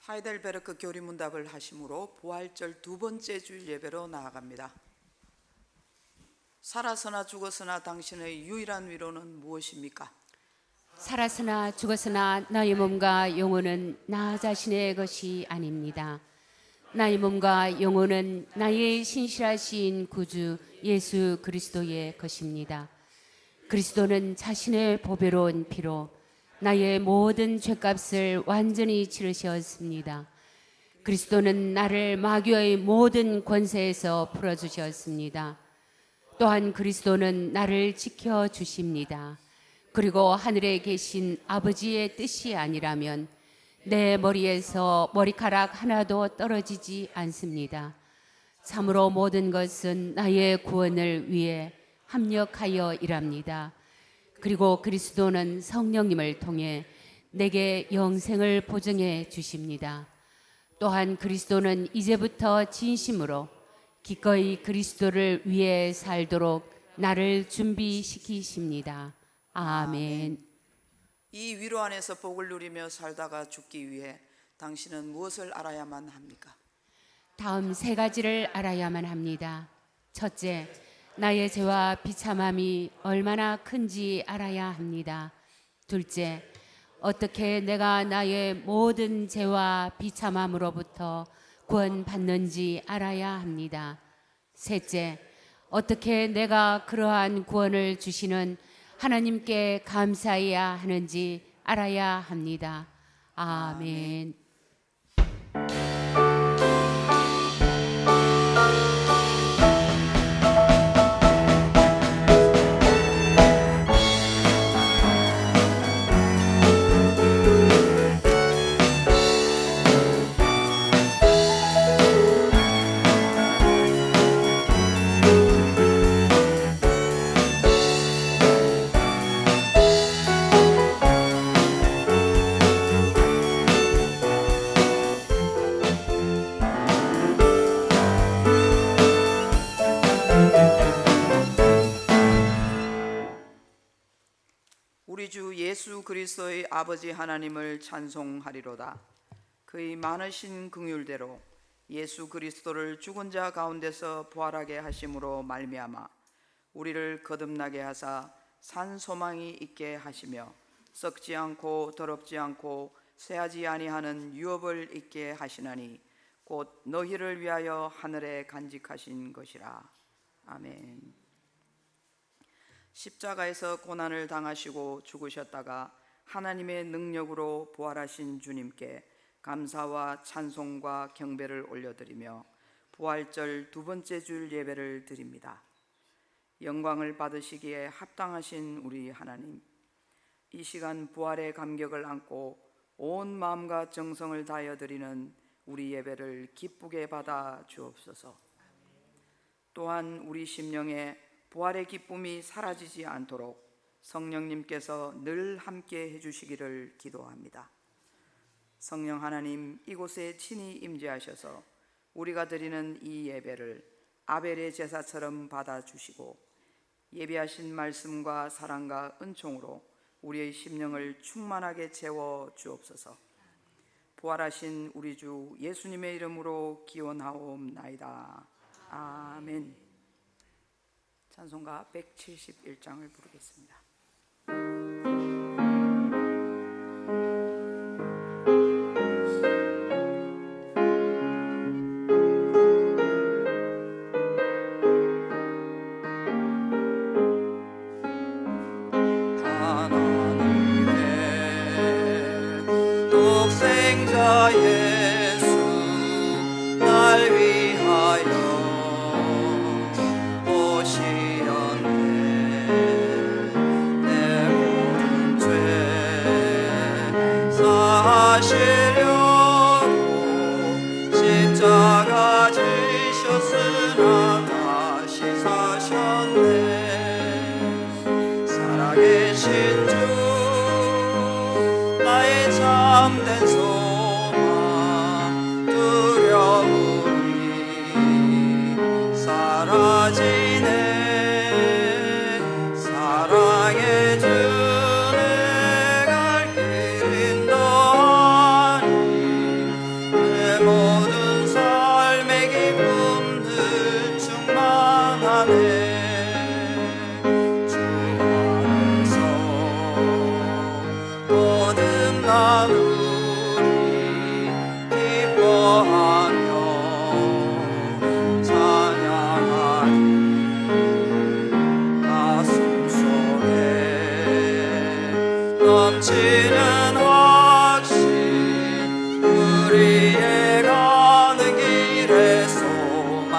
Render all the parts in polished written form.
하이델베르크 교리문답을 하심으로 부활절 두 번째 주일 예배로 나아갑니다. 살아서나 죽었으나 당신의 유일한 위로는 무엇입니까? 살았으나 죽었으나 나의 몸과 영혼은 나 자신의 것이 아닙니다. 나의 몸과 영혼은 나의 신실하신 구주 예수 그리스도의 것입니다. 그리스도는 자신의 보배로운 피로 나의 모든 죄값을 완전히 치르셨습니다. 그리스도는 나를 마귀의 모든 권세에서 풀어주셨습니다. 또한 그리스도는 나를 지켜주십니다. 그리고 하늘에 계신 아버지의 뜻이 아니라면 내 머리에서 머리카락 하나도 떨어지지 않습니다. 참으로 모든 것은 나의 구원을 위해 합력하여 일합니다. 그리고 그리스도는 성령님을 통해 내게 영생을 보증해 주십니다. 또한 그리스도는 이제부터 진심으로 기꺼이 그리스도를 위해 살도록 나를 준비시키십니다. 아멘. 이 위로 안에서 복을 누리며 살다가 죽기 위해 당신은 무엇을 알아야만 합니까? 다음 세 가지를 알아야만 합니다. 첫째, 나의 죄와 비참함이 얼마나 큰지 알아야 합니다. 둘째, 어떻게 내가 나의 모든 죄와 비참함으로부터 구원받는지 알아야 합니다. 셋째, 어떻게 내가 그러한 구원을 주시는 하나님께 감사해야 하는지 알아야 합니다. 아멘. 우리 주 예수 그리스도의 아버지 하나님을 찬송하리로다. 그의 많으신 긍휼대로 예수 그리스도를 죽은 자 가운데서 부활하게 하심으로 말미암아 우리를 거듭나게 하사 산 소망이 있게 하시며 썩지 않고 더럽지 않고 쇠하지 아니하는 유업을 있게 하시나니 곧 너희를 위하여 하늘에 간직하신 것이라. 아멘. 십자가에서 고난을 당하시고 죽으셨다가 하나님의 능력으로 부활하신 주님께 감사와 찬송과 경배를 올려드리며 부활절 두 번째 주일 예배를 드립니다. 영광을 받으시기에 합당하신 우리 하나님, 이 시간 부활의 감격을 안고 온 마음과 정성을 다하여 드리는 우리 예배를 기쁘게 받아 주옵소서. 또한 우리 심령에 부활의 기쁨이 사라지지 않도록 성령님께서 늘 함께 해주시기를 기도합니다. 성령 하나님, 이곳에 친히 임재하셔서 우리가 드리는 이 예배를 아벨의 제사처럼 받아주시고 예배하신 말씀과 사랑과 은총으로 우리의 심령을 충만하게 채워 주옵소서. 부활하신 우리 주 예수님의 이름으로 기원하옵나이다. 아멘. 찬송가 171장을 부르겠습니다. 하나님의 독생자 예수 날 위하여 오시었네. 내 모든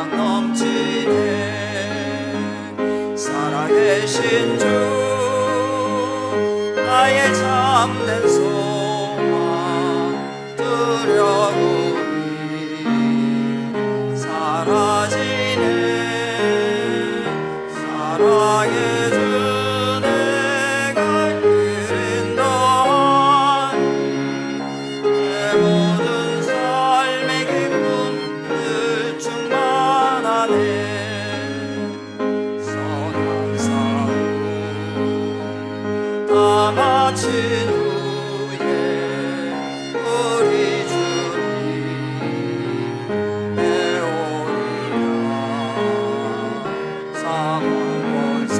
영광 넘치네. 살아계신 주 나의 참된 소망 두려움이 사라지네. 사랑의 주 내가 그린다. 내 모든 삶의 기쁨 늘 충만하네. 선한 사람 다 마친 후에 우리 주님 내오리라. 사망 권세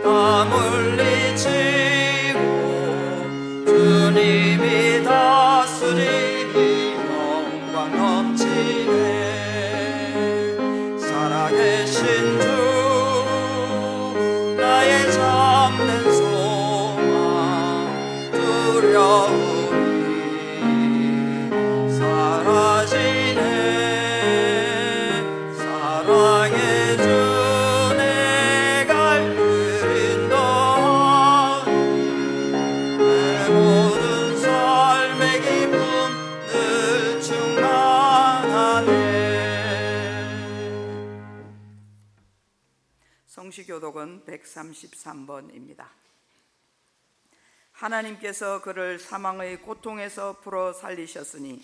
다 물리치고 주님이 다스리니 영광 넘치네. 살아계신 주 나의 참된 소망 두려움이 사라지네. 사랑의 주 내가 그린다. 내 모든 삶의 기쁨 늘 충만하네. 성시교독은 133번입니다. 하나님께서 그를 사망의 고통에서 풀어 살리셨으니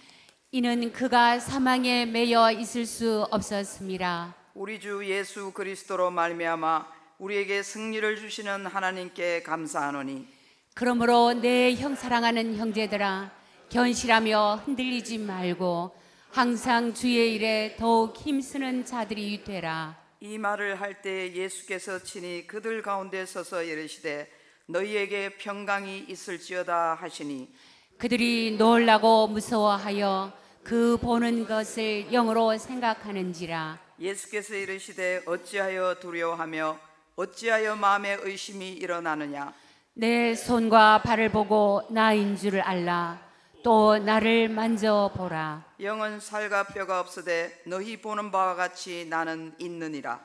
이는 그가 사망에 매여 있을 수 없었습니다. 우리 주 예수 그리스도로 말미암아 우리에게 승리를 주시는 하나님께 감사하노니 그러므로 내 형 사랑하는 형제들아, 견실하며 흔들리지 말고 항상 주의 일에 더욱 힘쓰는 자들이 되라. 이 말을 할 때 예수께서 친히 그들 가운데 서서 이르시되 너희에게 평강이 있을지어다 하시니 그들이 놀라고 무서워하여 그 보는 것을 영으로 생각하는지라. 예수께서 이르시되 어찌하여 두려워하며 어찌하여 마음에 의심이 일어나느냐. 내 손과 발을 보고 나인 줄을 알라. 또 나를 만져보라. 영은 살과 뼈가 없으되 너희 보는 바와 같이 나는 있느니라.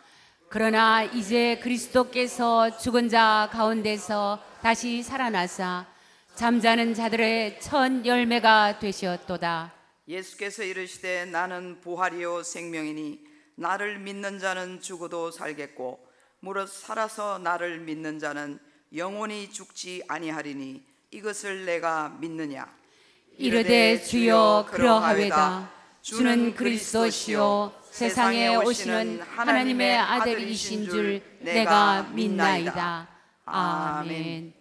그러나 이제 그리스도께서 죽은 자 가운데서 다시 살아나사 잠자는 자들의 첫 열매가 되셨도다. 예수께서 이르시되 나는 부활이요 생명이니 나를 믿는 자는 죽어도 살겠고 무릇 살아서 나를 믿는 자는 영원히 죽지 아니하리니 이것을 내가 믿느냐. 이르되 주여 그러하외다. 주는 그리스도시요 세상에 오시는 하나님의 아들이신 줄 내가 믿나이다. 아멘.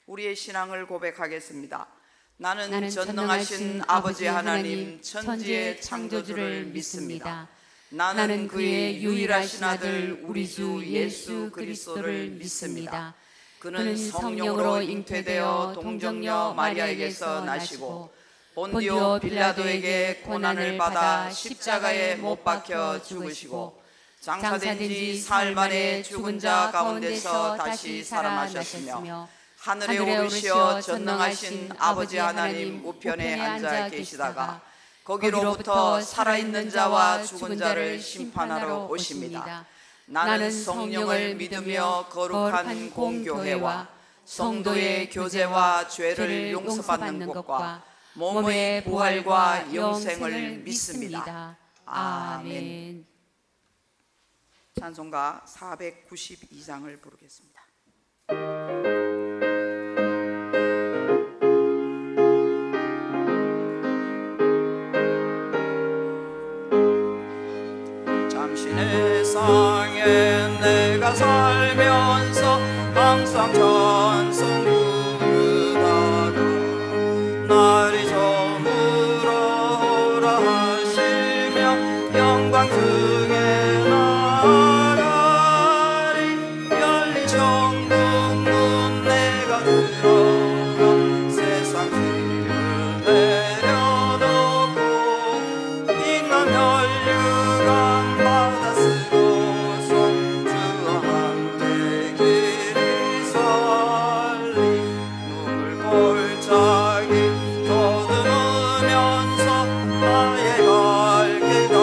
우리의 신앙을 고백하겠습니다. 나는 전능하신 전능하신 아버지 하나님 천지의 창조주를 믿습니다. 나는 그의 유일하신 아들 우리 주 예수 그리스도를 믿습니다. 그는 성령으로 잉태되어 동정녀 마리아에게서 나시고 본디오 빌라도에게 고난을 받아 십자가에 못 박혀 죽으시고 장사된 지 사흘 만에 죽은 자 가운데서 다시 살아나셨으며 하늘에 오르시어 전능하신 아버지 하나님 우편에 앉아 계시다가 거기로부터 살아있는 자와 죽은 자를 심판하러 오십니다. 나는 성령을 믿으며 거룩한 공교회와 성도의 교제와 죄를 용서받는 것과 몸의 부활과 영생을 믿습니다. 아멘. 찬송가 492장을 부르겠습니다. 잠시 내 상에 내가 살면서 항상 찬송 부르다가 날이 저물어 오라 하시며 영광 중에 나가리 열린 천국 문 내가 들어가 세상 짐을 내려놓고 빛난 혈류관 바다 쓰고서 주와 함께 길이 살리 눈물 골짜기 더듬으면서 나의 갈 길 가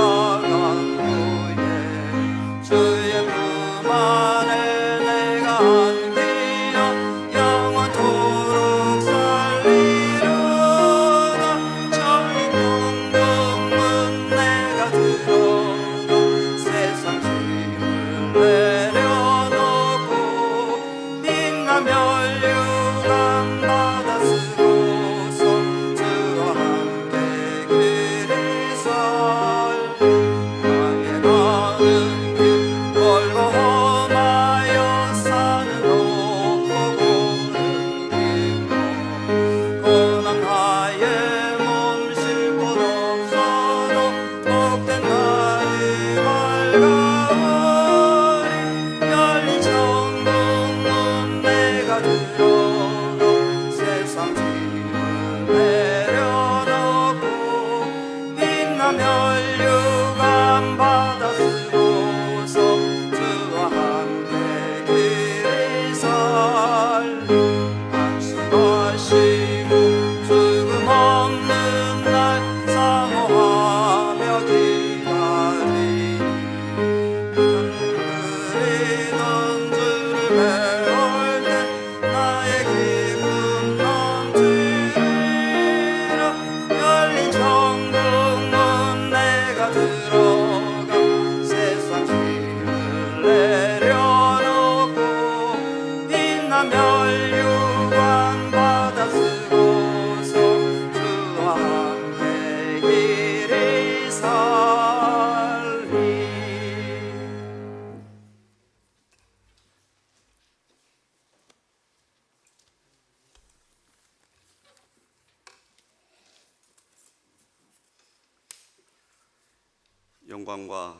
영광과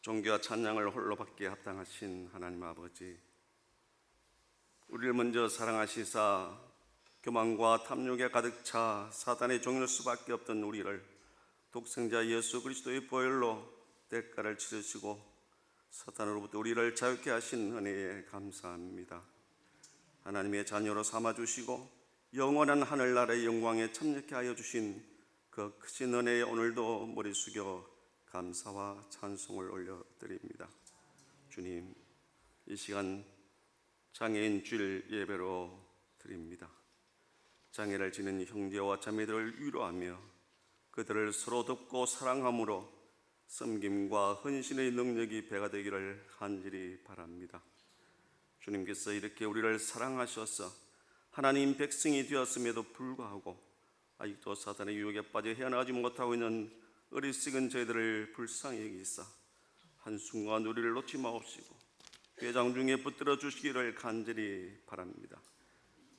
존귀와 찬양을 홀로 받기에 합당하신 하나님 아버지, 우리를 먼저 사랑하시사 교만과 탐욕에 가득 차 사단의 종일 수밖에 없던 우리를 독생자 예수 그리스도의 보혈로 대가를 치르시고 사탄으로부터 우리를 자유케 하신 은혜에 감사합니다. 하나님의 자녀로 삼아주시고 영원한 하늘나라의 영광에 참여케 하여 주신 그 크신 은혜에 오늘도 머리 숙여 감사와 찬송을 올려드립니다. 주님, 이 시간 장애인 주일 예배로 드립니다. 장애를 지닌 형제와 자매들을 위로하며 그들을 서로 돕고 사랑함으로 섬김과 헌신의 능력이 배가 되기를 간절히 바랍니다. 주님께서 이렇게 우리를 사랑하셔서 하나님 백성이 되었음에도 불구하고 아직도 사탄의 유혹에 빠져 헤어나가지 못하고 있는 어리석은 저희들을 불쌍히 여기사 한순간 우리를 놓지 마옵시고 회장 중에 붙들어 주시기를 간절히 바랍니다.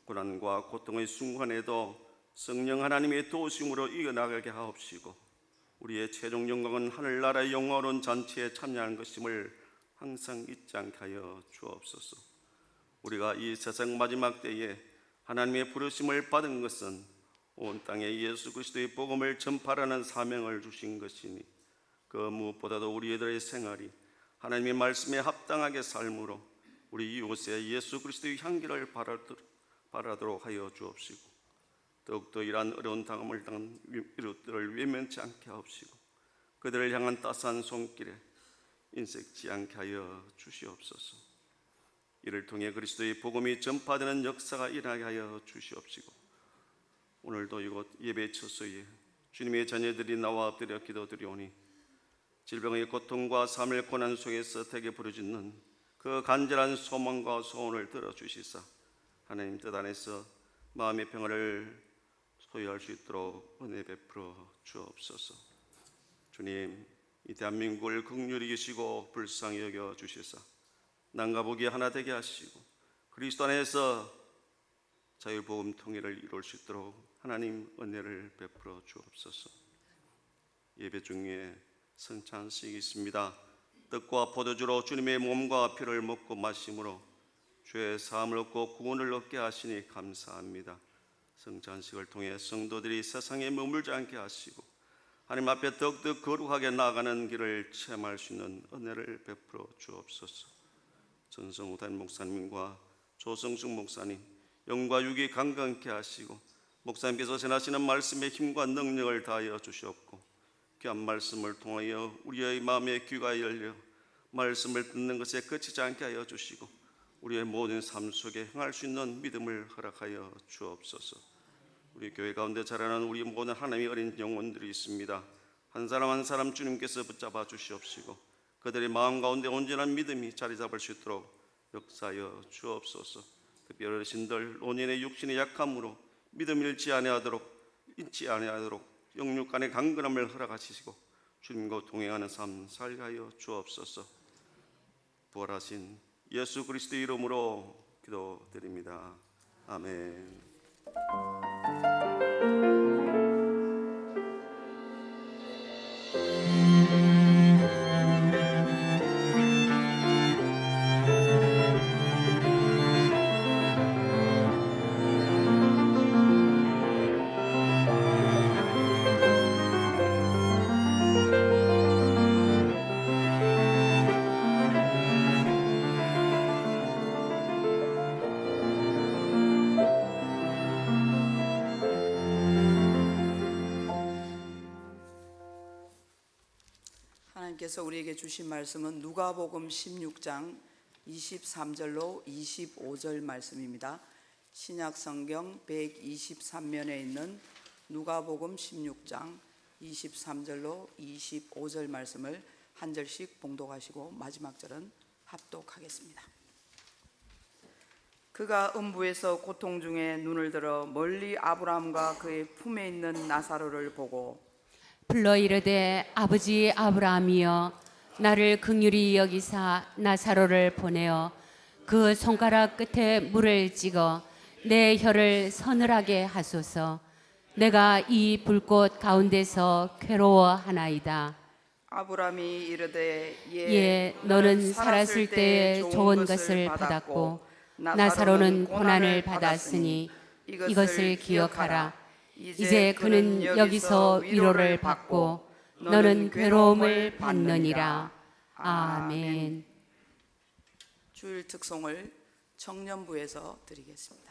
고난과 고통의 순간에도 성령 하나님의 도우심으로 이겨나가게 하옵시고 우리의 최종 영광은 하늘나라의 영화로운 잔치에 참여하는 것임을 항상 잊지 않게 하여 주옵소서. 우리가 이 세상 마지막 때에 하나님의 부르심을 받은 것은 온 땅에 예수 그리스도의 복음을 전파하는 사명을 주신 것이니 그 무엇보다도 우리들의 생활이 하나님의 말씀에 합당하게 삶으로 우리 이웃에 예수 그리스도의 향기를 바라도록 하여 주옵시고 더욱더 이러한 어려운 당함을 당한 이웃들을 외면치 않게 하옵시고 그들을 향한 따스한 손길에 인색지 않게 하여 주시옵소서. 이를 통해 그리스도의 복음이 전파되는 역사가 일어나게 하여 주시옵시고 오늘도 이곳 예배 처소에 주님의 자녀들이 나와 엎드려 기도드리오니 질병의 고통과 삶의 고난 속에서 대개 부르짖는 그 간절한 소망과 소원을 들어주시사 하나님 뜻 안에서 마음의 평화를 소유할 수 있도록 은혜 베풀어 주옵소서. 주님, 이 대한민국을 긍휼히 여기시고 불쌍히 여겨 주시사 남과 북이 하나 되게 하시고 그리스도 안에서 자유복음 통일을 이룰 수 있도록 하나님 은혜를 베풀어 주옵소서. 예배 중에 성찬식이 있습니다. 떡과 포도주로 주님의 몸과 피를 먹고 마심으로 죄의 사함을 얻고 구원을 얻게 하시니 감사합니다. 성찬식을 통해 성도들이 세상에 머물지 않게 하시고 하나님 앞에 더욱더 거룩하게 나아가는 길을 체험할 수 있는 은혜를 베풀어 주옵소서. 전성우단 목사님과 조성숙 목사님 영과 육이 강건케 하시고 목사님께서 전하시는 말씀에 힘과 능력을 다하여 주시옵고 귀한 말씀을 통하여 우리의 마음의 귀가 열려 말씀을 듣는 것에 그치지 않게 하여 주시고 우리의 모든 삶 속에 행할 수 있는 믿음을 허락하여 주옵소서. 우리 교회 가운데 자라는 우리 모든 하나님의 어린 영혼들이 있습니다. 한 사람 한 사람 주님께서 붙잡아 주시옵시고 그들의 마음 가운데 온전한 믿음이 자리 잡을 수 있도록 역사하여 주옵소서. 특히 어르신들 노년의 육신의 약함으로 믿음 잃지 아니하도록 영육 간의 강건함을 허락하시고 주님과 동행하는 삶 살게 하여 주옵소서. 부활하신 예수 그리스도의 이름으로 기도드립니다. 아멘. 하나님께서 우리에게 주신 말씀은 누가복음 16장 23절로 25절 말씀입니다. 신약성경 123면에 있는 누가복음 16장 23절로 25절 말씀을 한 절씩 봉독하시고 마지막 절은 합독하겠습니다. 그가 음부에서 고통 중에 눈을 들어 멀리 아브라함과 그의 품에 있는 나사로를 보고 불러 이르되 아버지 아브라함이여 나를 긍휼히 여기사 나사로를 보내어 그 손가락 끝에 물을 찍어 내 혀를 서늘하게 하소서. 내가 이 불꽃 가운데서 괴로워하나이다. 아브라함이 이르되 예, 너는 살았을 때에 좋은 것을 받았고 나사로는 고난을 받았으니 이것을 기억하라. 이제 그는 여기서 위로를 받고 너는 괴로움을 받느니라. 아멘. 주일 특송을 청년부에서 드리겠습니다.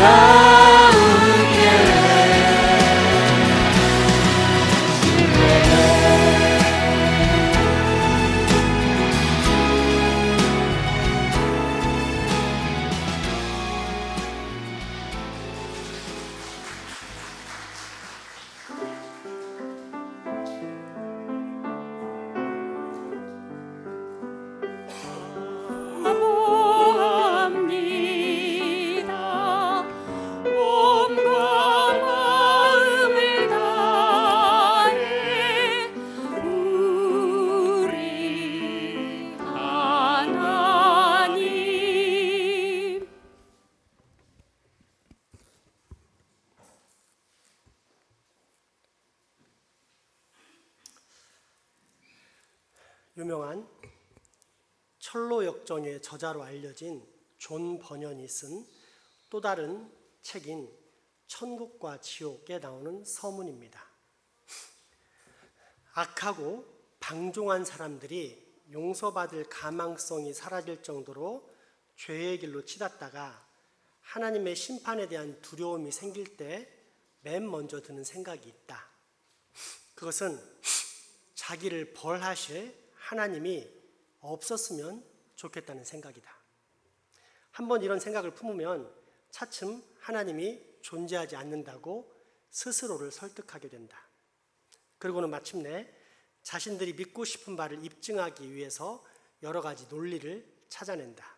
놀라운 유명한 철로 역정의 저자로 알려진 존 버년이 쓴 또 다른 책인 천국과 지옥에 나오는 서문입니다. 악하고 방종한 사람들이 용서받을 가망성이 사라질 정도로 죄의 길로 치닫다가 하나님의 심판에 대한 두려움이 생길 때 맨 먼저 드는 생각이 있다. 그것은 자기를 벌하실 하나님이 없었으면 좋겠다는 생각이다. 한번 이런 생각을 품으면 차츰 하나님이 존재하지 않는다고 스스로를 설득하게 된다. 그리고는 마침내 자신들이 믿고 싶은 바를 입증하기 위해서 여러 가지 논리를 찾아낸다.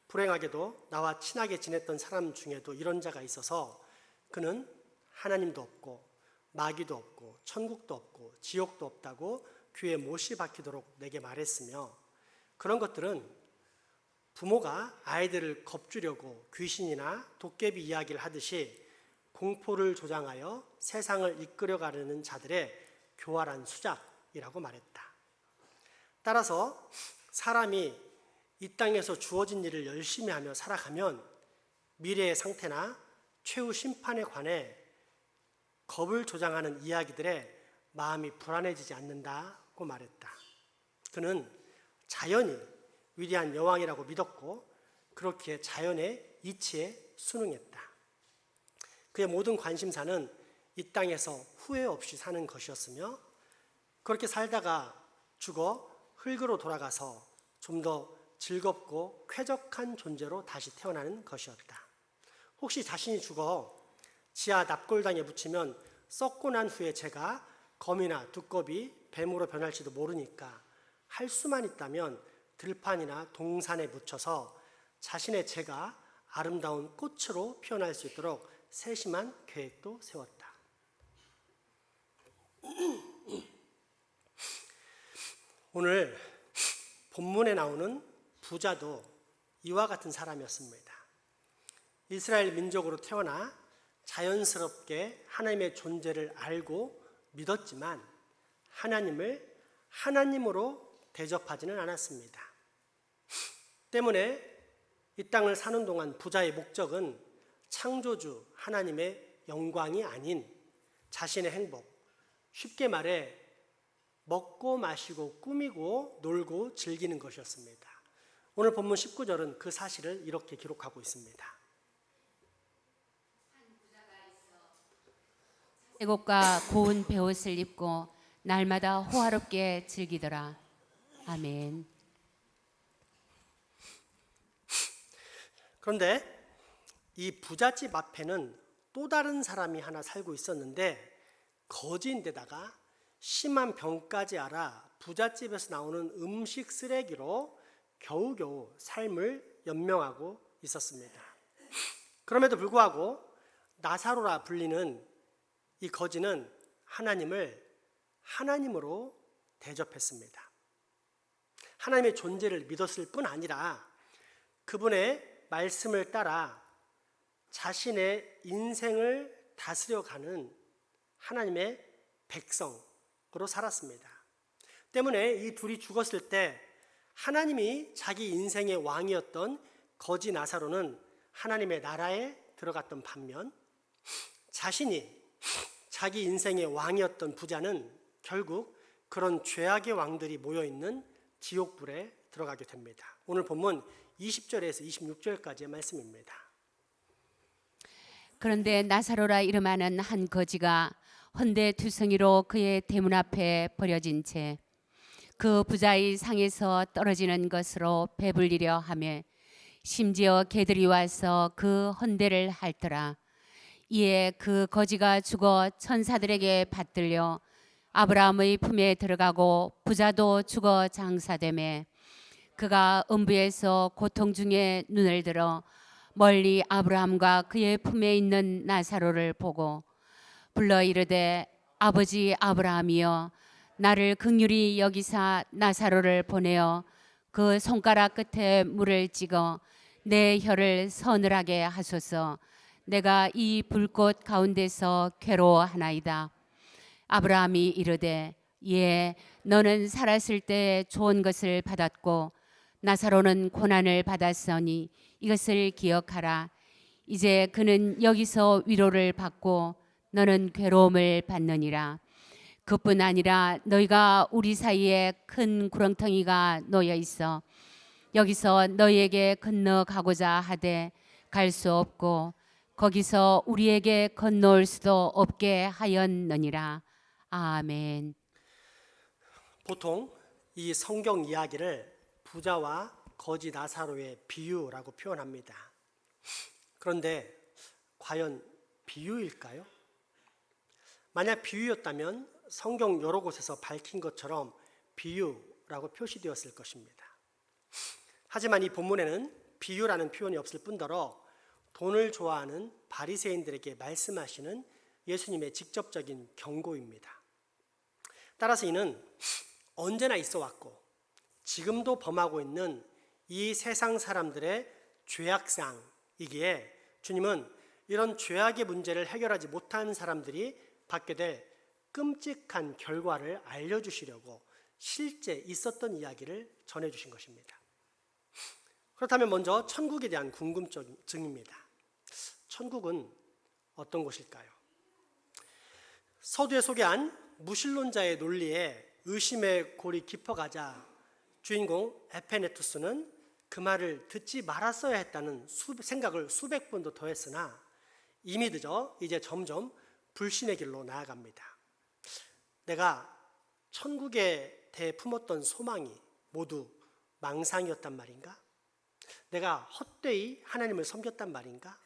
불행하게도 나와 친하게 지냈던 사람 중에도 이런 자가 있어서 그는 하나님도 없고 마귀도 없고 천국도 없고 지옥도 없다고 귀에 못이 박히도록 내게 말했으며, 그런 것들은 부모가 아이들을 겁주려고 귀신이나 도깨비 이야기를 하듯이 공포를 조장하여 세상을 이끌어가려는 자들의 교활한 수작이라고 말했다. 따라서 사람이 이 땅에서 주어진 일을 열심히 하며 살아가면 미래의 상태나 최후 심판에 관해 겁을 조장하는 이야기들에 마음이 불안해지지 않는다고 말했다. 그는 자연이 위대한 여왕이라고 믿었고 그렇기에 자연의 이치에 순응했다. 그의 모든 관심사는 이 땅에서 후회 없이 사는 것이었으며, 그렇게 살다가 죽어 흙으로 돌아가서 좀 더 즐겁고 쾌적한 존재로 다시 태어나는 것이었다. 혹시 자신이 죽어 지하 납골당에 묻히면 썩고 난 후에 제가 거미나 두꺼비, 뱀으로 변할지도 모르니까 할 수만 있다면 들판이나 동산에 묻혀서 자신의 죄가 아름다운 꽃으로 피어날 수 있도록 세심한 계획도 세웠다. 오늘 본문에 나오는 부자도 이와 같은 사람이었습니다. 이스라엘 민족으로 태어나 자연스럽게 하나님의 존재를 알고 믿었지만 하나님을 하나님으로 대접하지는 않았습니다. 때문에 이 땅을 사는 동안 부자의 목적은 창조주 하나님의 영광이 아닌 자신의 행복, 쉽게 말해 먹고 마시고 꾸미고 놀고 즐기는 것이었습니다. 오늘 본문 19절은 그 사실을 이렇게 기록하고 있습니다. 새곡과 고운 베옷을 입고 날마다 호화롭게 즐기더라. 아멘. 그런데 이 부잣집 앞에는 또 다른 사람이 하나 살고 있었는데, 거지인데다가 심한 병까지 앓아 부잣집에서 나오는 음식 쓰레기로 겨우겨우 삶을 연명하고 있었습니다. 그럼에도 불구하고 나사로라 불리는 이 거지는 하나님을 하나님으로 대접했습니다. 하나님의 존재를 믿었을 뿐 아니라 그분의 말씀을 따라 자신의 인생을 다스려가는 하나님의 백성으로 살았습니다. 때문에 이 둘이 죽었을 때 하나님이 자기 인생의 왕이었던 거지 나사로는 하나님의 나라에 들어갔던 반면, 자신이 자기 인생의 왕이었던 부자는 결국 그런 죄악의 왕들이 모여있는 지옥불에 들어가게 됩니다. 오늘 본문 20절에서 26절까지의 말씀입니다. 그런데 나사로라 이름하는 한 거지가 헌데투성이로 그의 대문 앞에 버려진 채 그 부자의 상에서 떨어지는 것으로 배불리려 하며 심지어 개들이 와서 그 헌데를 핥더라. 이에 그 거지가 죽어 천사들에게 받들려 아브라함의 품에 들어가고 부자도 죽어 장사되매 그가 음부에서 고통 중에 눈을 들어 멀리 아브라함과 그의 품에 있는 나사로를 보고 불러 이르되 아버지 아브라함이여 나를 긍휼히 여기사 나사로를 보내어 그 손가락 끝에 물을 찍어 내 혀를 서늘하게 하소서. 내가 이 불꽃 가운데서 괴로워하나이다. 아브라함이 이르되 예, 너는 살았을 때 좋은 것을 받았고 나사로는 고난을 받았으니 이것을 기억하라. 이제 그는 여기서 위로를 받고 너는 괴로움을 받느니라. 그뿐 아니라 너희가 우리 사이에 큰 구렁텅이가 놓여 있어 여기서 너희에게 건너가고자 하되 갈 수 없고 거기서 우리에게 건너올 수도 없게 하였느니라. 아멘. 보통 이 성경 이야기를 부자와 거지 나사로의 비유라고 표현합니다. 그런데 과연 비유일까요? 만약 비유였다면 성경 여러 곳에서 밝힌 것처럼 비유라고 표시되었을 것입니다. 하지만 이 본문에는 비유라는 표현이 없을 뿐더러 돈을 좋아하는 바리새인들에게 말씀하시는 예수님의 직접적인 경고입니다. 따라서 이는 언제나 있어 왔고 지금도 범하고 있는 이 세상 사람들의 죄악상이기에 주님은 이런 죄악의 문제를 해결하지 못한 사람들이 받게 될 끔찍한 결과를 알려주시려고 실제 있었던 이야기를 전해주신 것입니다. 그렇다면 먼저 천국에 대한 궁금증입니다. 천국은 어떤 곳일까요? 서두에 소개한 무신론자의 논리에 의심의 골이 깊어가자 주인공 에페네투스는 그 말을 듣지 말았어야 했다는 생각을 수백 번도 더했으나 이미 늦어 이제 점점 불신의 길로 나아갑니다. 내가 천국에 대해 품었던 소망이 모두 망상이었단 말인가? 내가 헛되이 하나님을 섬겼단 말인가?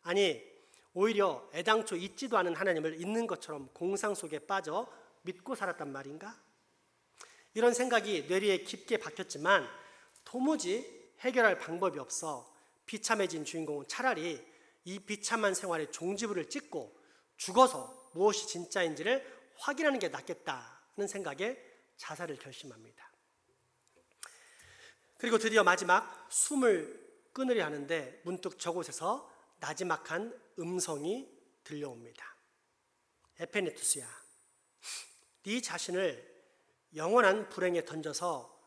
아니 오히려 애당초 있지도 않은 하나님을 있는 것처럼 공상 속에 빠져 믿고 살았단 말인가? 이런 생각이 뇌리에 깊게 박혔지만 도무지 해결할 방법이 없어 비참해진 주인공은 차라리 이 비참한 생활의 종지부를 찍고 죽어서 무엇이 진짜인지를 확인하는 게 낫겠다는 생각에 자살을 결심합니다. 그리고 드디어 마지막 숨을 끊으려 하는데 문득 저곳에서 나지막한 음성이 들려옵니다. 에페네투스야, 네 자신을 영원한 불행에 던져서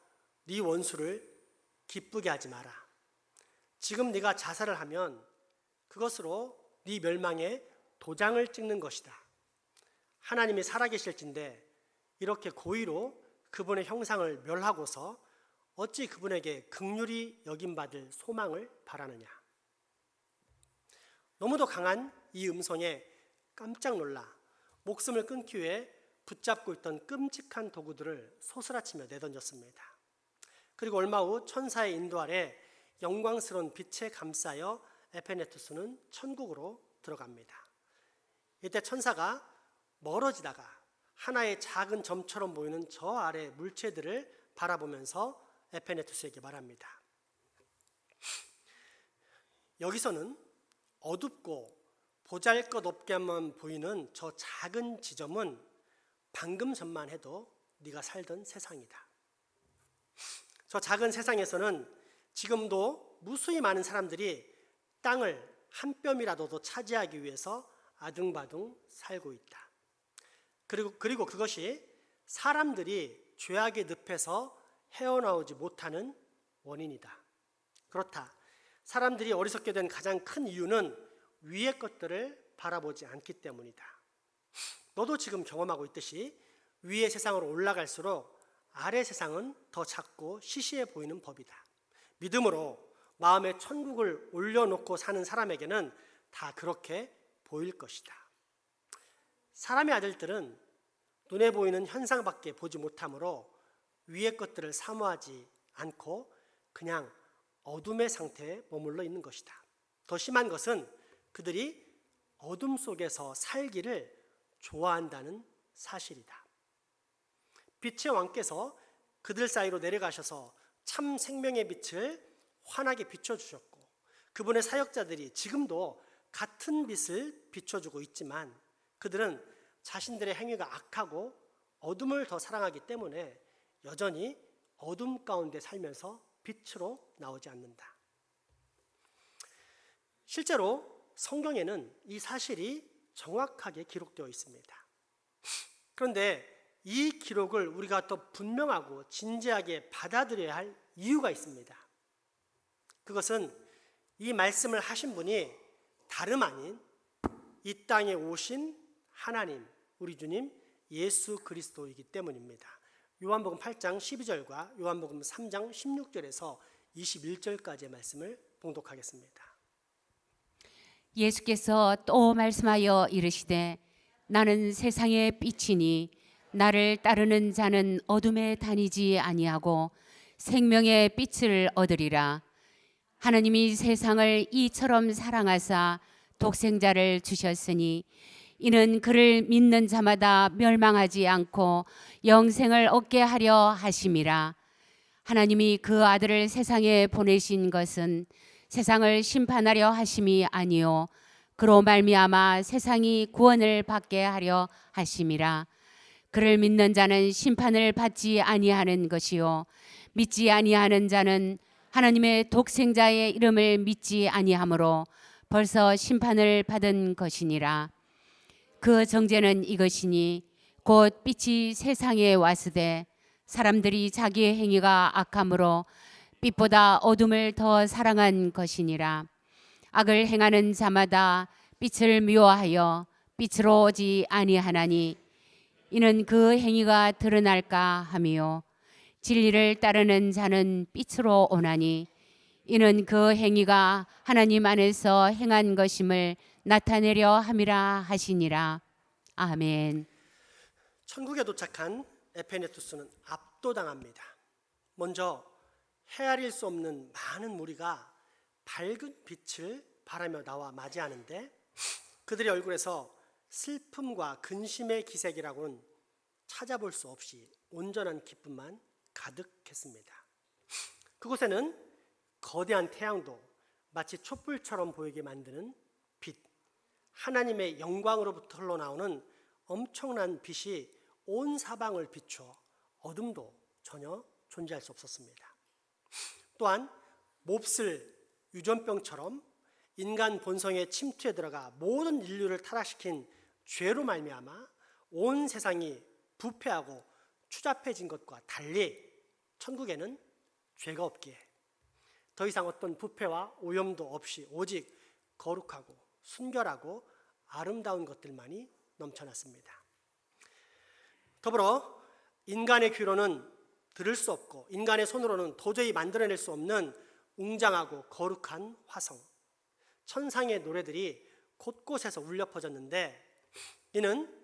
네 원수를 기쁘게 하지 마라. 지금 네가 자살을 하면 그것으로 네 멸망에 도장을 찍는 것이다. 하나님이 살아계실진데 이렇게 고의로 그분의 형상을 멸하고서 어찌 그분에게 긍휼히 여김받을 소망을 바라느냐. 너무도 강한 이 음성에 깜짝 놀라 목숨을 끊기 위해 붙잡고 있던 끔찍한 도구들을 소스라치며 내던졌습니다. 그리고 얼마 후 천사의 인도 아래 영광스러운 빛에 감싸여 에페네투스는 천국으로 들어갑니다. 이때 천사가 멀어지다가 하나의 작은 점처럼 보이는 저 아래 물체들을 바라보면서 에페네투스에게 말합니다. 여기서는 어둡고 보잘것없게만 보이는 저 작은 지점은 방금 전만 해도 네가 살던 세상이다. 저 작은 세상에서는 지금도 무수히 많은 사람들이 땅을 한 뼘이라도 더 차지하기 위해서 아둥바둥 살고 있다. 그리고 그것이 사람들이 죄악의 늪에서 헤어나오지 못하는 원인이다. 그렇다. 사람들이 어리석게 된 가장 큰 이유는 위의 것들을 바라보지 않기 때문이다. 너도 지금 경험하고 있듯이 위의 세상으로 올라갈수록 아래 세상은 더 작고 시시해 보이는 법이다. 믿음으로 마음에 천국을 올려놓고 사는 사람에게는 다 그렇게 보일 것이다. 사람의 아들들은 눈에 보이는 현상밖에 보지 못하므로 위의 것들을 사모하지 않고 그냥 어둠의 상태에 머물러 있는 것이다. 더 심한 것은 그들이 어둠 속에서 살기를 좋아한다는 사실이다. 빛의 왕께서 그들 사이로 내려가셔서 참 생명의 빛을 환하게 비춰주셨고 그분의 사역자들이 지금도 같은 빛을 비춰주고 있지만 그들은 자신들의 행위가 악하고 어둠을 더 사랑하기 때문에 여전히 어둠 가운데 살면서 빛으로 나오지 않는다. 실제로 성경에는 이 사실이 정확하게 기록되어 있습니다. 그런데 이 기록을 우리가 더 분명하고 진지하게 받아들여야 할 이유가 있습니다. 그것은 이 말씀을 하신 분이 다름 아닌 이 땅에 오신 하나님, 우리 주님 예수 그리스도이기 때문입니다. 요한복음 8장 12절과 요한복음 3장 16절에서 21절까지의 말씀을 봉독하겠습니다. 예수께서 또 말씀하여 이르시되 나는 세상의 빛이니 나를 따르는 자는 어둠에 다니지 아니하고 생명의 빛을 얻으리라. 하나님이 세상을 이처럼 사랑하사 독생자를 주셨으니 이는 그를 믿는 자마다 멸망하지 않고 영생을 얻게 하려 하심이라. 하나님이 그 아들을 세상에 보내신 것은 세상을 심판하려 하심이 아니요 그로 말미암아 세상이 구원을 받게 하려 하심이라. 그를 믿는 자는 심판을 받지 아니하는 것이요 믿지 아니하는 자는 하나님의 독생자의 이름을 믿지 아니하므로 벌써 심판을 받은 것이니라. 그 정죄는 이것이니 곧 빛이 세상에 왔으되 사람들이 자기의 행위가 악함으로 빛보다 어둠을 더 사랑한 것이니라. 악을 행하는 자마다 빛을 미워하여 빛으로 오지 아니하나니 이는 그 행위가 드러날까 함이요 진리를 따르는 자는 빛으로 오나니 이는 그 행위가 하나님 안에서 행한 것임을 나타내려 함이라 하시니라. 아멘. 천국에 도착한 에페네투스는 압도당합니다. 먼저 헤아릴 수 없는 많은 무리가 밝은 빛을 바라며 나와 맞이하는데 그들의 얼굴에서 슬픔과 근심의 기색이라고는 찾아볼 수 없이 온전한 기쁨만 가득했습니다. 그곳에는 거대한 태양도 마치 촛불처럼 보이게 만드는 빛, 하나님의 영광으로부터 흘러나오는 엄청난 빛이 온 사방을 비추어 어둠도 전혀 존재할 수 없었습니다. 또한 몹쓸 유전병처럼 인간 본성의 침투에 들어가 모든 인류를 타락시킨 죄로 말미암아 온 세상이 부패하고 추잡해진 것과 달리 천국에는 죄가 없기에 더 이상 어떤 부패와 오염도 없이 오직 거룩하고 순결하고 아름다운 것들만이 넘쳐났습니다. 더불어 인간의 귀로는 들을 수 없고 인간의 손으로는 도저히 만들어낼 수 없는 웅장하고 거룩한 화성, 천상의 노래들이 곳곳에서 울려 퍼졌는데 이는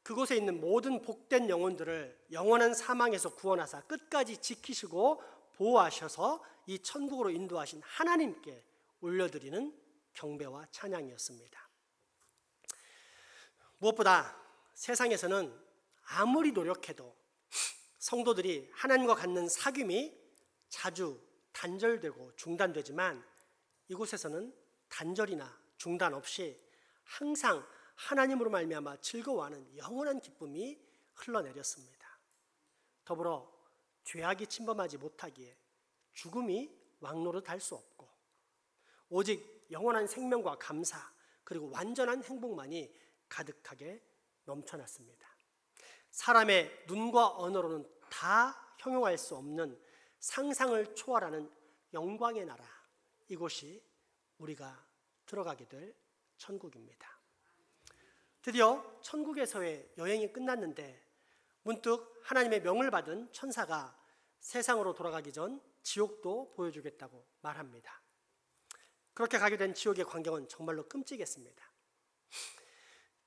그곳에 있는 모든 복된 영혼들을 영원한 사망에서 구원하사 끝까지 지키시고 보호하셔서 이 천국으로 인도하신 하나님께 올려드리는 경배와 찬양이었습니다. 무엇보다 세상에서는 아무리 노력해도 성도들이 하나님과 갖는 사귐이 자주 단절되고 중단되지만 이곳에서는 단절이나 중단 없이 항상 하나님으로 말미암아 즐거워하는 영원한 기쁨이 흘러내렸습니다. 더불어 죄악이 침범하지 못하기에 죽음이 왕노릇할 수 없고 오직 영원한 생명과 감사 그리고 완전한 행복만이 가득하게 넘쳐났습니다. 사람의 눈과 언어로는 다 형용할 수 없는 상상을 초월하는 영광의 나라, 이곳이 우리가 들어가게 될 천국입니다. 드디어 천국에서의 여행이 끝났는데 문득 하나님의 명을 받은 천사가 세상으로 돌아가기 전 지옥도 보여주겠다고 말합니다. 그렇게 가게 된 지옥의 광경은 정말로 끔찍했습니다.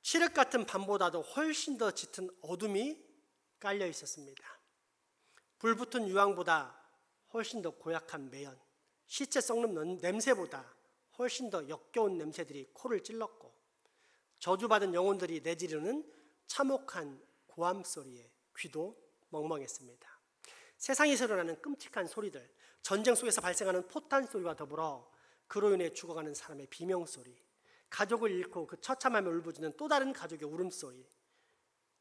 칠흑 같은 밤보다도 훨씬 더 짙은 어둠이 깔려 있었습니다. 불붙은 유황보다 훨씬 더 고약한 매연, 시체 썩는 냄새보다 훨씬 더 역겨운 냄새들이 코를 찔렀고 저주받은 영혼들이 내지르는 참혹한 고함 소리에 귀도 멍멍했습니다. 세상에서 일어나는 끔찍한 소리들, 전쟁 속에서 발생하는 포탄 소리와 더불어 그로 인해 죽어가는 사람의 비명소리, 가족을 잃고 그 처참함에 울부짖는 또 다른 가족의 울음소리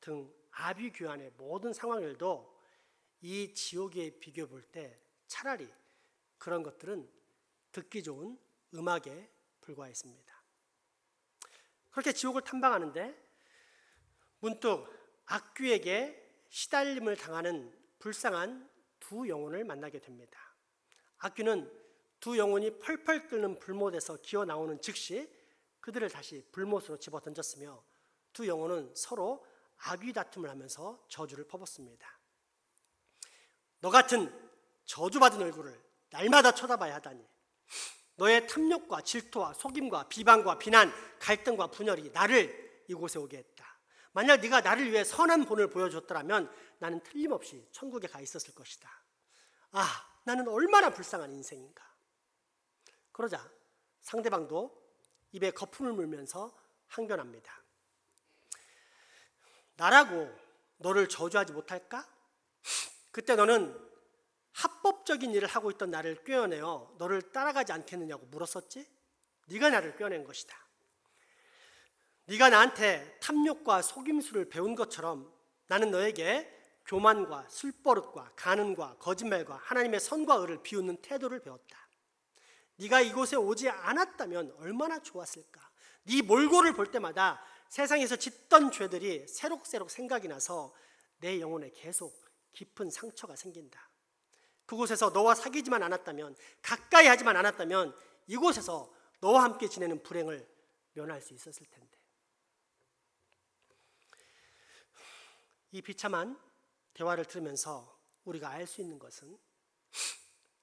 등 아비규환의 모든 상황들도 이 지옥에 비교해 볼 때 차라리 그런 것들은 듣기 좋은 음악에 불과했습니다. 그렇게 지옥을 탐방하는데 문득 악귀에게 시달림을 당하는 불쌍한 두 영혼을 만나게 됩니다. 악귀는 두 영혼이 펄펄 끓는 불못에서 기어 나오는 즉시 그들을 다시 불못으로 집어 던졌으며 두 영혼은 서로 악귀 다툼을 하면서 저주를 퍼붓습니다. 너 같은 저주받은 얼굴을 날마다 쳐다봐야 하다니. 너의 탐욕과 질투와 속임과 비방과 비난, 갈등과 분열이 나를 이곳에 오게 했다. 만약 네가 나를 위해 선한 본을 보여줬더라면 나는 틀림없이 천국에 가 있었을 것이다. 아, 나는 얼마나 불쌍한 인생인가. 그러자 상대방도 입에 거품을 물면서 항변합니다. 나라고 너를 저주하지 못할까? 그때 너는 합법적인 일을 하고 있던 나를 꿰어내어 너를 따라가지 않겠느냐고 물었었지? 네가 나를 꿰어낸 것이다. 네가 나한테 탐욕과 속임수를 배운 것처럼 나는 너에게 교만과 술버릇과 간음과 거짓말과 하나님의 선과 의를 비웃는 태도를 배웠다. 네가 이곳에 오지 않았다면 얼마나 좋았을까. 네 몰골을 볼 때마다 세상에서 짓던 죄들이 새록새록 생각이 나서 내 영혼에 계속 깊은 상처가 생긴다. 그곳에서 너와 사귀지만 않았다면, 가까이 하지만 않았다면 이곳에서 너와 함께 지내는 불행을 면할 수 있었을 텐데. 이 비참한 대화를 들으면서 우리가 알 수 있는 것은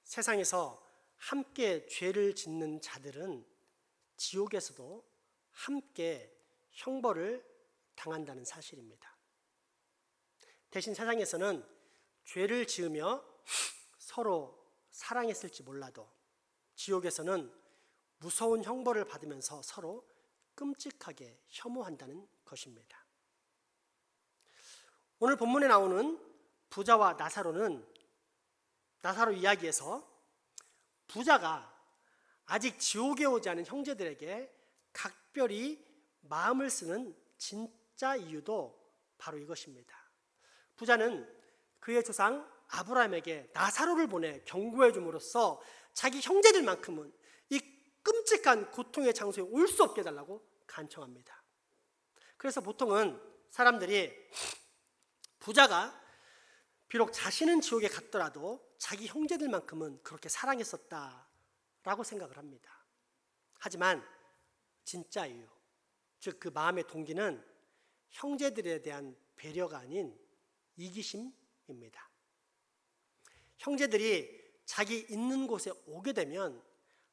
세상에서 함께 죄를 짓는 자들은 지옥에서도 함께 형벌을 당한다는 사실입니다. 대신 세상에서는 죄를 지으며 서로 사랑했을지 몰라도 지옥에서는 무서운 형벌을 받으면서 서로 끔찍하게 혐오한다는 것입니다. 오늘 본문에 나오는 부자와 나사로는 나사로 이야기에서 부자가 아직 지옥에 오지 않은 형제들에게 각별히 마음을 쓰는 진짜 이유도 바로 이것입니다. 부자는 그의 조상 아브라함에게 나사로를 보내 경고해 줌으로써 자기 형제들만큼은 이 끔찍한 고통의 장소에 올 수 없게 해달라고 간청합니다. 그래서 보통은 사람들이 부자가 비록 자신은 지옥에 갔더라도 자기 형제들만큼은 그렇게 사랑했었다라고 생각을 합니다. 하지만 진짜 이유, 즉 그 마음의 동기는 형제들에 대한 배려가 아닌 이기심입니다. 형제들이 자기 있는 곳에 오게 되면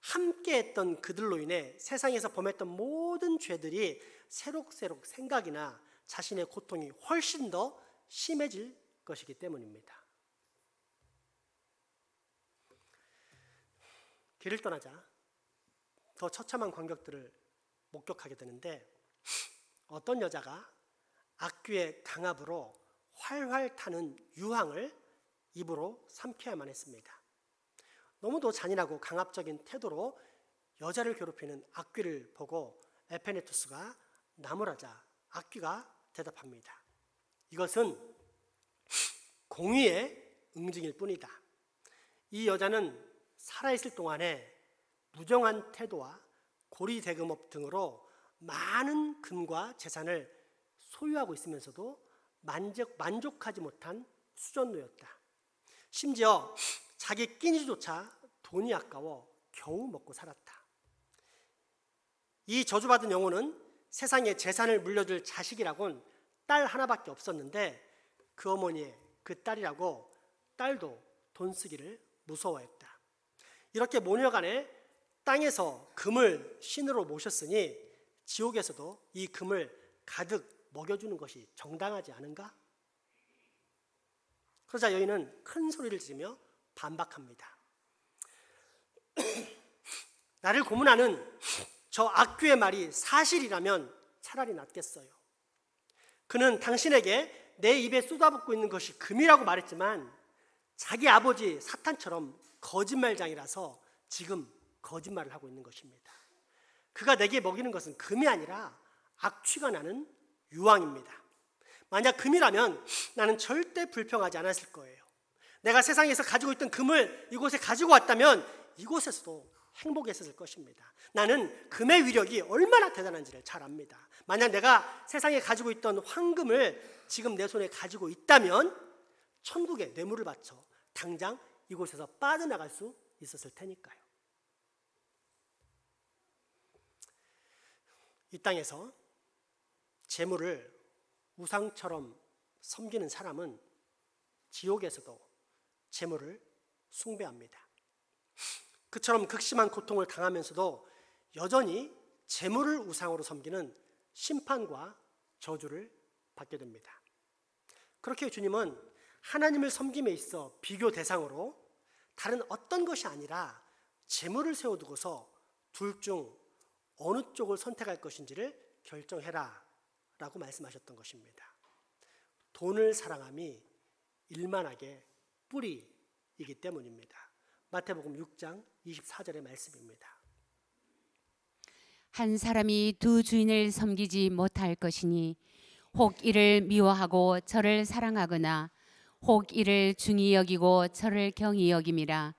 함께했던 그들로 인해 세상에서 범했던 모든 죄들이 새록새록 생각이나 자신의 고통이 훨씬 더 심해질 것이기 때문입니다. 길을 떠나자 더 처참한 광경들을 목격하게 되는데 어떤 여자가 악귀의 강압으로 활활 타는 유황을 입으로 삼켜야만 했습니다. 너무도 잔인하고 강압적인 태도로 여자를 괴롭히는 악귀를 보고 에페네투스가 나무라자 악귀가 대답합니다. 이것은 공의의 응징일 뿐이다. 이 여자는 살아있을 동안에 무정한 태도와 고리대금업 등으로 많은 금과 재산을 소유하고 있으면서도 만족하지 못한 수전노였다. 심지어 자기 끼니조차 돈이 아까워 겨우 먹고 살았다. 이 저주받은 영혼은 세상에 재산을 물려줄 자식이라곤 딸 하나밖에 없었는데 그 어머니의 그 딸이라고 딸도 돈 쓰기를 무서워했다. 이렇게 모녀간에 땅에서 금을 신으로 모셨으니 지옥에서도 이 금을 가득 먹여주는 것이 정당하지 않은가? 그러자 여인은 큰 소리를 지르며 반박합니다. 나를 고문하는 저 악귀의 말이 사실이라면 차라리 낫겠어요. 그는 당신에게 내 입에 쏟아붓고 있는 것이 금이라고 말했지만 자기 아버지 사탄처럼 거짓말장이라서 지금 거짓말을 하고 있는 것입니다. 그가 내게 먹이는 것은 금이 아니라 악취가 나는 유황입니다. 만약 금이라면 나는 절대 불평하지 않았을 거예요. 내가 세상에서 가지고 있던 금을 이곳에 가지고 왔다면 이곳에서도 행복했을 것입니다. 나는 금의 위력이 얼마나 대단한지를 잘 압니다. 만약 내가 세상에 가지고 있던 황금을 지금 내 손에 가지고 있다면 천국에 뇌물을 바쳐 당장 이곳에서 빠져나갈 수 있었을 테니까요. 이 땅에서 재물을 우상처럼 섬기는 사람은 지옥에서도 재물을 숭배합니다. 그처럼 극심한 고통을 당하면서도 여전히 재물을 우상으로 섬기는 심판과 저주를 받게 됩니다. 그렇게 주님은 하나님을 섬김에 있어 비교 대상으로 다른 어떤 것이 아니라 재물을 세워두고서 둘 중 어느 쪽을 선택할 것인지를 결정해라 라고 말씀하셨던 것입니다. 돈을 사랑함이 일만하게 뿌리이기 때문입니다. 마태복음 6장 24절의 말씀입니다. 한 사람이 두 주인을 섬기지 못할 것이니 혹 이를 미워하고 저를 사랑하거나 혹 이를 중히 여기고 저를 경히 여김이라.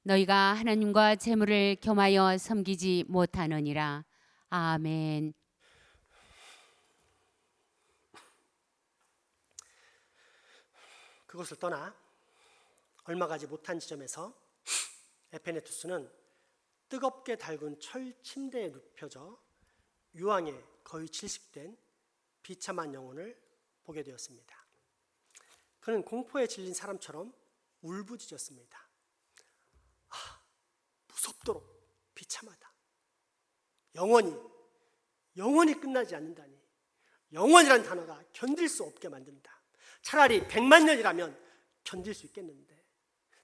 너희가 하나님과 재물을 겸하여 섬기지 못하느니라. 아멘. 그것을 떠나 얼마 가지 못한 지점에서 에페네투스는 뜨겁게 달군 철 침대에 눕혀져 유황에 거의 질식된 비참한 영혼을 보게 되었습니다. 그는 공포에 질린 사람처럼 울부짖었습니다. 무섭도록 비참하다. 영원히 끝나지 않는다니. 영원이란 단어가 견딜 수 없게 만든다. 차라리 100만 년이라면 견딜 수 있겠는데,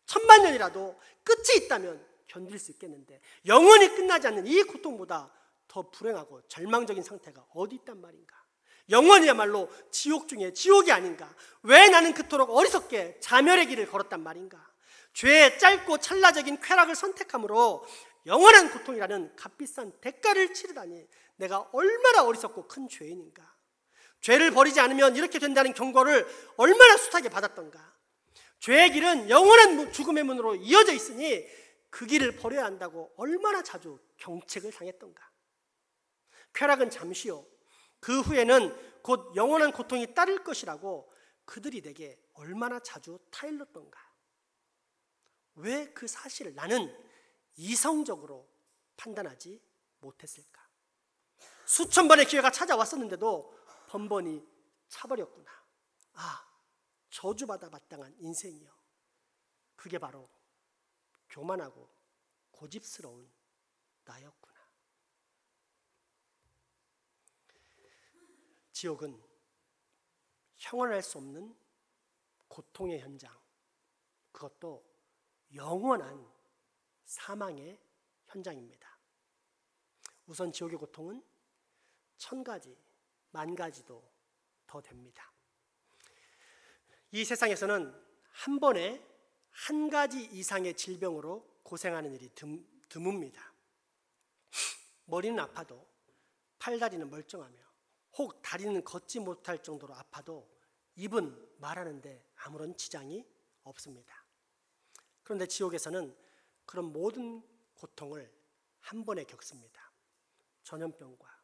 1000만 년이라도 끝이 있다면 견딜 수 있겠는데, 영원히 끝나지 않는 이 고통보다 더 불행하고 절망적인 상태가 어디 있단 말인가. 영원이야말로 지옥 중에 지옥이 아닌가. 왜 나는 그토록 어리석게 자멸의 길을 걸었단 말인가. 죄의 짧고 찰나적인 쾌락을 선택함으로 영원한 고통이라는 값비싼 대가를 치르다니 내가 얼마나 어리석고 큰 죄인인가. 죄를 버리지 않으면 이렇게 된다는 경고를 얼마나 숱하게 받았던가. 죄의 길은 영원한 죽음의 문으로 이어져 있으니 그 길을 버려야 한다고 얼마나 자주 경책을 당했던가. 쾌락은 잠시요, 그 후에는 곧 영원한 고통이 따를 것이라고 그들이 내게 얼마나 자주 타일렀던가. 왜 그 사실을 나는 이성적으로 판단하지 못했을까? 수천 번의 기회가 찾아왔었는데도 번번이 차버렸구나. 저주받아 마땅한 인생이요. 그게 바로 교만하고 고집스러운 나였구나. 지옥은 형언할 수 없는 고통의 현장, 그것도 영원한 사망의 현장입니다. 우선 지옥의 고통은 1000가지, 10,000가지도 더 됩니다. 이 세상에서는 한 번에 한 가지 이상의 질병으로 고생하는 일이 드뭅니다. 머리는 아파도 팔다리는 멀쩡하며 혹 다리는 걷지 못할 정도로 아파도 입은 말하는데 아무런 지장이 없습니다. 그런데 지옥에서는 그런 모든 고통을 한 번에 겪습니다. 전염병과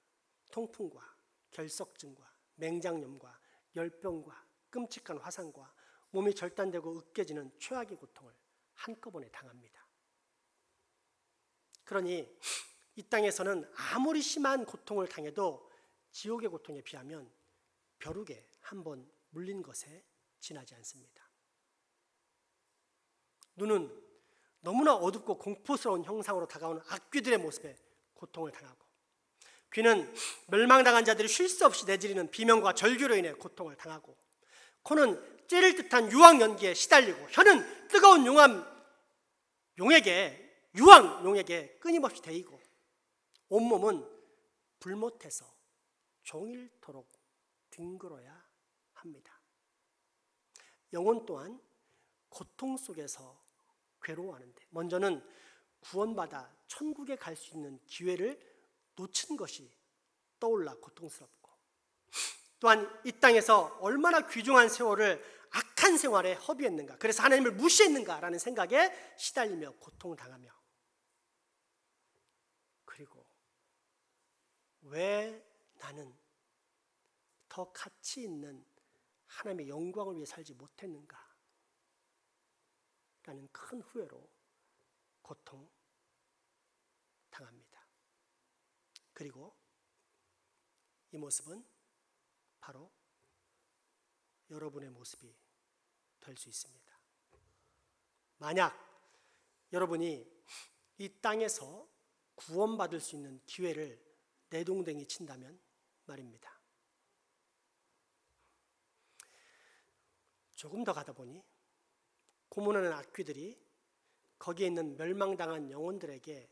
통풍과 결석증과 맹장염과 열병과 끔찍한 화상과 몸이 절단되고 으깨지는 최악의 고통을 한꺼번에 당합니다. 그러니 이 땅에서는 아무리 심한 고통을 당해도 지옥의 고통에 비하면 벼룩에 한번 물린 것에 지나지 않습니다. 눈은 너무나 어둡고 공포스러운 형상으로 다가오는 악귀들의 모습에 고통을 당하고, 귀는 멸망당한 자들이 쉴 수 없이 내지르는 비명과 절규로 인해 고통을 당하고, 코는 찌를 듯한 유황 연기에 시달리고, 혀는 뜨거운 유황용에게 끊임없이 데이고, 온몸은 불못해서 종일토록 뒹굴어야 합니다. 영혼 또한 고통 속에서 괴로워하는데, 먼저는 구원받아 천국에 갈 수 있는 기회를 놓친 것이 떠올라 고통스럽고, 또한 이 땅에서 얼마나 귀중한 세월을 악한 생활에 허비했는가, 그래서 하나님을 무시했는가라는 생각에 시달리며 고통을 당하며, 그리고 왜 나는 더 가치 있는 하나님의 영광을 위해 살지 못했는가? 라는 큰 후회로 고통 당합니다. 그리고 이 모습은 바로 여러분의 모습이 될 수 있습니다. 만약 여러분이 이 땅에서 구원받을 수 있는 기회를 내동댕이 친다면 말입니다. 조금 더 가다 보니 고문하는 악귀들이 거기에 있는 멸망당한 영혼들에게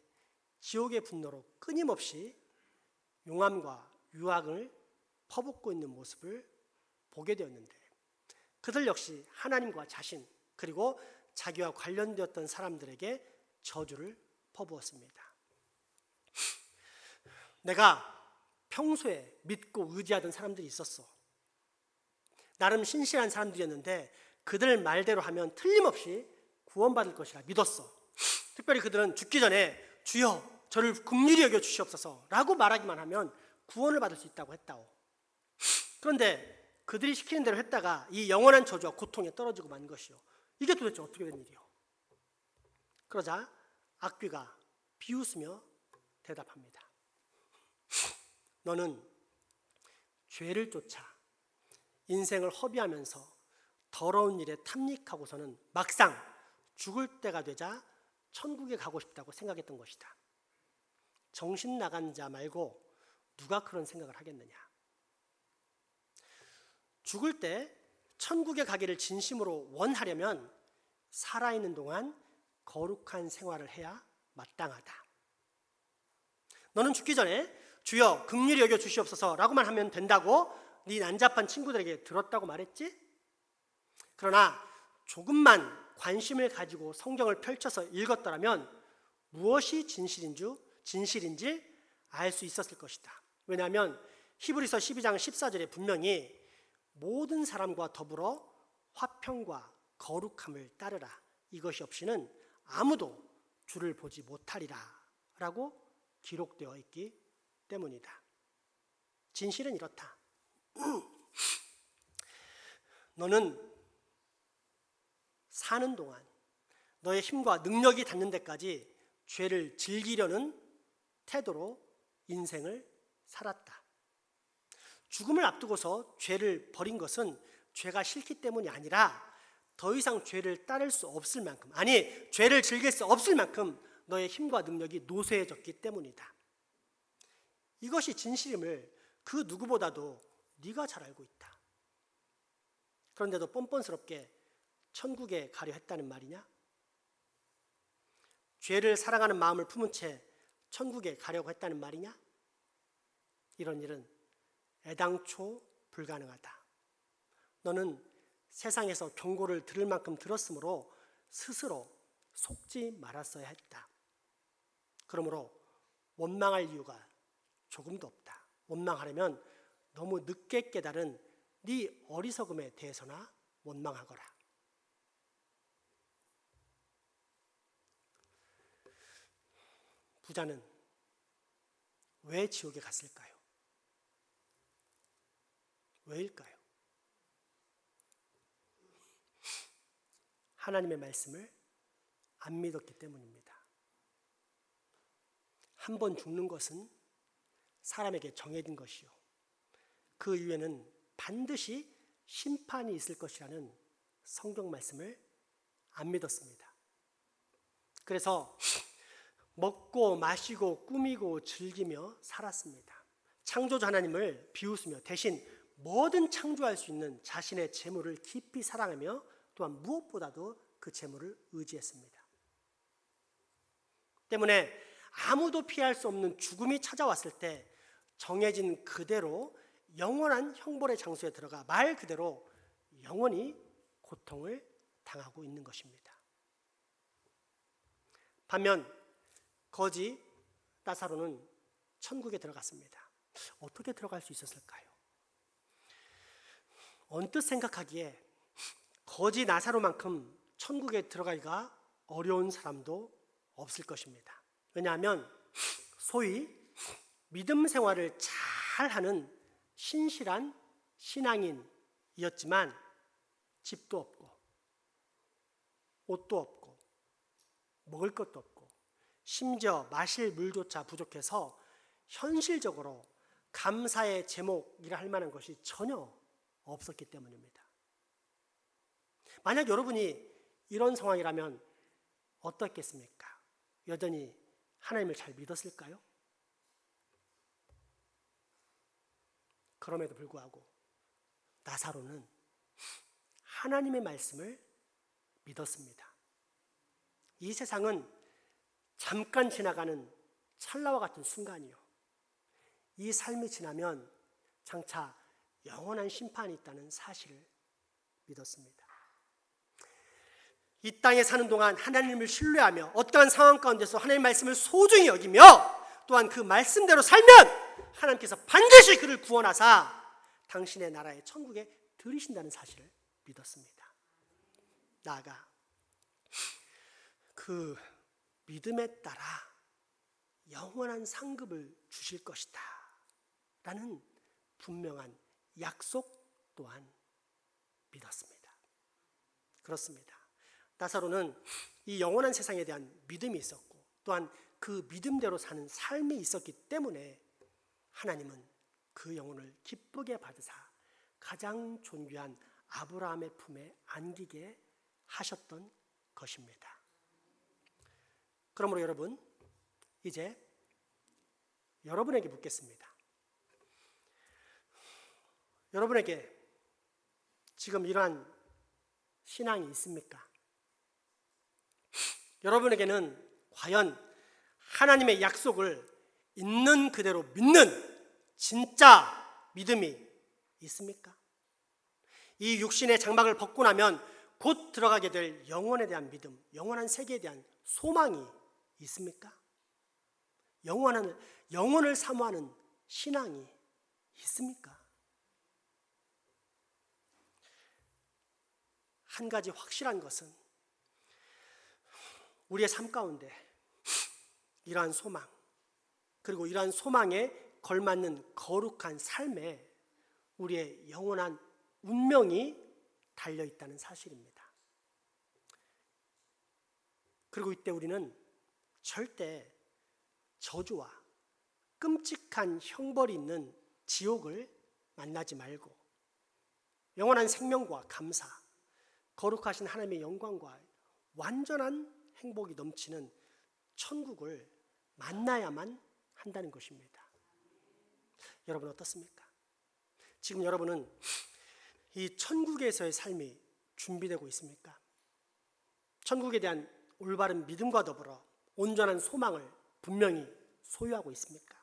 지옥의 분노로 끊임없이 용암과 유황을 퍼붓고 있는 모습을 보게 되었는데, 그들 역시 하나님과 자신 그리고 자기와 관련되었던 사람들에게 저주를 퍼부었습니다. 내가 평소에 믿고 의지하던 사람들이 있었어. 나름 신실한 사람들이었는데 그들 말대로 하면 틀림없이 구원받을 것이라 믿었어. 특별히 그들은 죽기 전에 주여 저를 긍휼히 여겨 주시옵소서 라고 말하기만 하면 구원을 받을 수 있다고 했다오. 그런데 그들이 시키는 대로 했다가 이 영원한 저주와 고통에 떨어지고 만 것이요, 이게 도대체 어떻게 된 일이요? 그러자 악귀가 비웃으며 대답합니다. 너는 죄를 쫓아 인생을 허비하면서 더러운 일에 탐닉하고서는 막상 죽을 때가 되자 천국에 가고 싶다고 생각했던 것이다. 정신 나간 자 말고 누가 그런 생각을 하겠느냐? 죽을 때 천국에 가기를 진심으로 원하려면 살아있는 동안 거룩한 생활을 해야 마땅하다. 너는 죽기 전에 주여 긍휼히 여겨 주시옵소서 라고만 하면 된다고 네 난잡한 친구들에게 들었다고 말했지? 그러나 조금만 관심을 가지고 성경을 펼쳐서 읽었더라면 무엇이 진실인지 알 수 있었을 것이다. 왜냐하면 히브리서 12장 14절에 분명히 모든 사람과 더불어 화평과 거룩함을 따르라, 이것이 없이는 아무도 주를 보지 못하리라 라고 기록되어 있기 때문이다. 진실은 이렇다. 너는 사는 동안 너의 힘과 능력이 닿는 데까지 죄를 즐기려는 태도로 인생을 살았다. 죽음을 앞두고서 죄를 버린 것은 죄가 싫기 때문이 아니라 더 이상 죄를 따를 수 없을 만큼, 아니 죄를 즐길 수 없을 만큼 너의 힘과 능력이 노쇠해졌기 때문이다. 이것이 진실임을 그 누구보다도 네가 잘 알고 있다. 그런데도 뻔뻔스럽게 천국에 가려 했다는 말이냐? 죄를 사랑하는 마음을 품은 채 천국에 가려고 했다는 말이냐? 이런 일은 애당초 불가능하다. 너는 세상에서 경고를 들을 만큼 들었으므로 스스로 속지 말았어야 했다. 그러므로 원망할 이유가 조금도 없다. 원망하려면 너무 늦게 깨달은 네 어리석음에 대해서나 원망하거라. 부자는 왜 지옥에 갔을까요? 왜일까요? 하나님의 말씀을 안 믿었기 때문입니다. 한 번 죽는 것은 사람에게 정해진 것이요, 그 이후에는 반드시 심판이 있을 것이라는 성경 말씀을 안 믿었습니다. 그래서 먹고 마시고 꾸미고 즐기며 살았습니다. 창조주 하나님을 비웃으며 대신 뭐든 창조할 수 있는 자신의 재물을 깊이 사랑하며 또한 무엇보다도 그 재물을 의지했습니다. 때문에 아무도 피할 수 없는 죽음이 찾아왔을 때 정해진 그대로 영원한 형벌의 장소에 들어가 말 그대로 영원히 고통을 당하고 있는 것입니다. 반면 거지 나사로는 천국에 들어갔습니다. 어떻게 들어갈 수 있었을까요? 언뜻 생각하기에 거지 나사로만큼 천국에 들어가기가 어려운 사람도 없을 것입니다. 왜냐하면 소위 믿음 생활을 잘하는 신실한 신앙인이었지만 집도 없고 옷도 없고 먹을 것도 없고 심지어 마실 물조차 부족해서 현실적으로 감사의 제목이라 할 만한 것이 전혀 없었기 때문입니다. 만약 여러분이 이런 상황이라면 어떻겠습니까? 여전히 하나님을 잘 믿었을까요? 그럼에도 불구하고 나사로는 하나님의 말씀을 믿었습니다. 이 세상은 잠깐 지나가는 찰나와 같은 순간이요, 이 삶이 지나면 장차 영원한 심판이 있다는 사실을 믿었습니다. 이 땅에 사는 동안 하나님을 신뢰하며 어떠한 상황 가운데서 하나님의 말씀을 소중히 여기며 또한 그 말씀대로 살면 하나님께서 반드시 그를 구원하사 당신의 나라의 천국에 들이신다는 사실을 믿었습니다. 나아가 그 믿음에 따라 영원한 상급을 주실 것이다 라는 분명한 약속 또한 믿었습니다. 그렇습니다. 나사로는 이 영원한 세상에 대한 믿음이 있었고 또한 그 믿음대로 사는 삶이 있었기 때문에 하나님은 그 영혼을 기쁘게 받으사 가장 존귀한 아브라함의 품에 안기게 하셨던 것입니다. 그러므로 여러분, 이제 여러분에게 묻겠습니다. 여러분에게 지금 이러한 신앙이 있습니까? 여러분에게는 과연 하나님의 약속을 있는 그대로 믿는 진짜 믿음이 있습니까? 이 육신의 장막을 벗고 나면 곧 들어가게 될 영혼에 대한 믿음, 영원한 세계에 대한 소망이 있습니까? 영혼을 사모하는 신앙이 있습니까? 한 가지 확실한 것은 우리의 삶 가운데 이러한 소망, 그리고 이러한 소망에 걸맞는 거룩한 삶에 우리의 영원한 운명이 달려있다는 사실입니다. 그리고 이때 우리는 절대 저주와 끔찍한 형벌이 있는 지옥을 만나지 말고 영원한 생명과 감사, 거룩하신 하나님의 영광과 완전한 행복이 넘치는 천국을 만나야만 한다는 것입니다. 여러분 어떻습니까? 지금 여러분은 이 천국에서의 삶이 준비되고 있습니까? 천국에 대한 올바른 믿음과 더불어 온전한 소망을 분명히 소유하고 있습니까?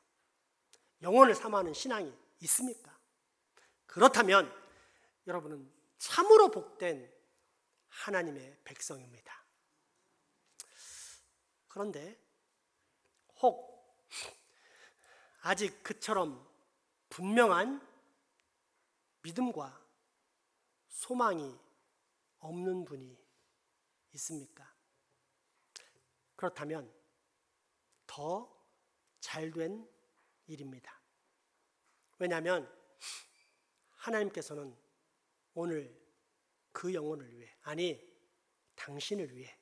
영혼을 사모하는 신앙이 있습니까? 그렇다면 여러분은 참으로 복된 하나님의 백성입니다. 그런데 혹 아직 그처럼 분명한 믿음과 소망이 없는 분이 있습니까? 그렇다면 더 잘된 일입니다. 왜냐하면 하나님께서는 오늘 그 영혼을 위해, 아니 당신을 위해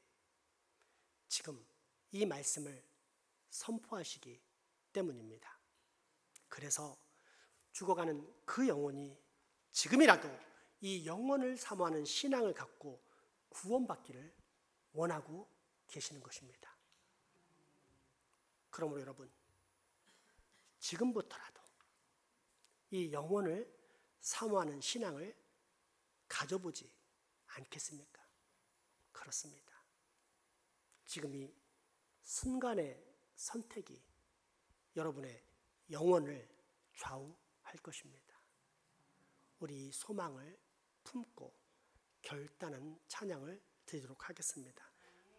지금 이 말씀을 선포하시기 때문입니다. 그래서 죽어가는 그 영혼이 지금이라도 이 영혼을 사모하는 신앙을 갖고 구원받기를 원하고 계시는 것입니다. 그러므로 여러분, 지금부터라도 이 영혼을 사모하는 신앙을 가져보지 않겠습니까? 그렇습니다. 지금 이 순간의 선택이 여러분의 영혼을 좌우할 것입니다. 우리 소망을 품고 결단한 찬양을 드리도록 하겠습니다.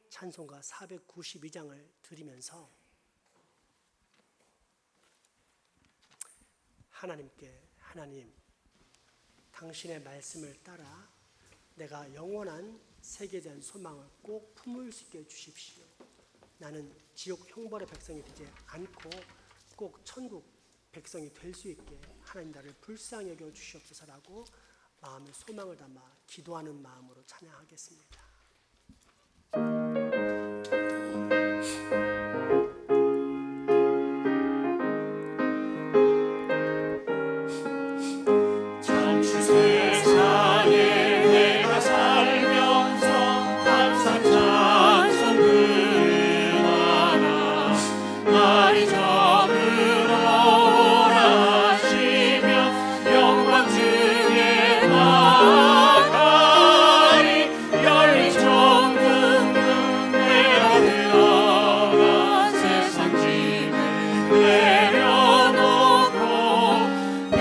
찬송가 492장을 드리면서 하나님께, 하나님, 당신의 말씀을 따라 내가 영원한 세계에 대한 소망을 꼭 품을 수 있게 해주십시오. 나는 지옥 형벌의 백성이 되지 않고 꼭 천국 백성이 될 수 있게 하나님 나를 불쌍히 여겨 주시옵소서라고 마음의 소망을 담아 기도하는 마음으로 찬양하겠습니다. 잠시 세상에 내가 살면서 항상 찬송 부르다가 날이 저물어오라 하시며 영광 중에 나아가리 열린 천국 내가 들어가 세상 짐을 내려놓고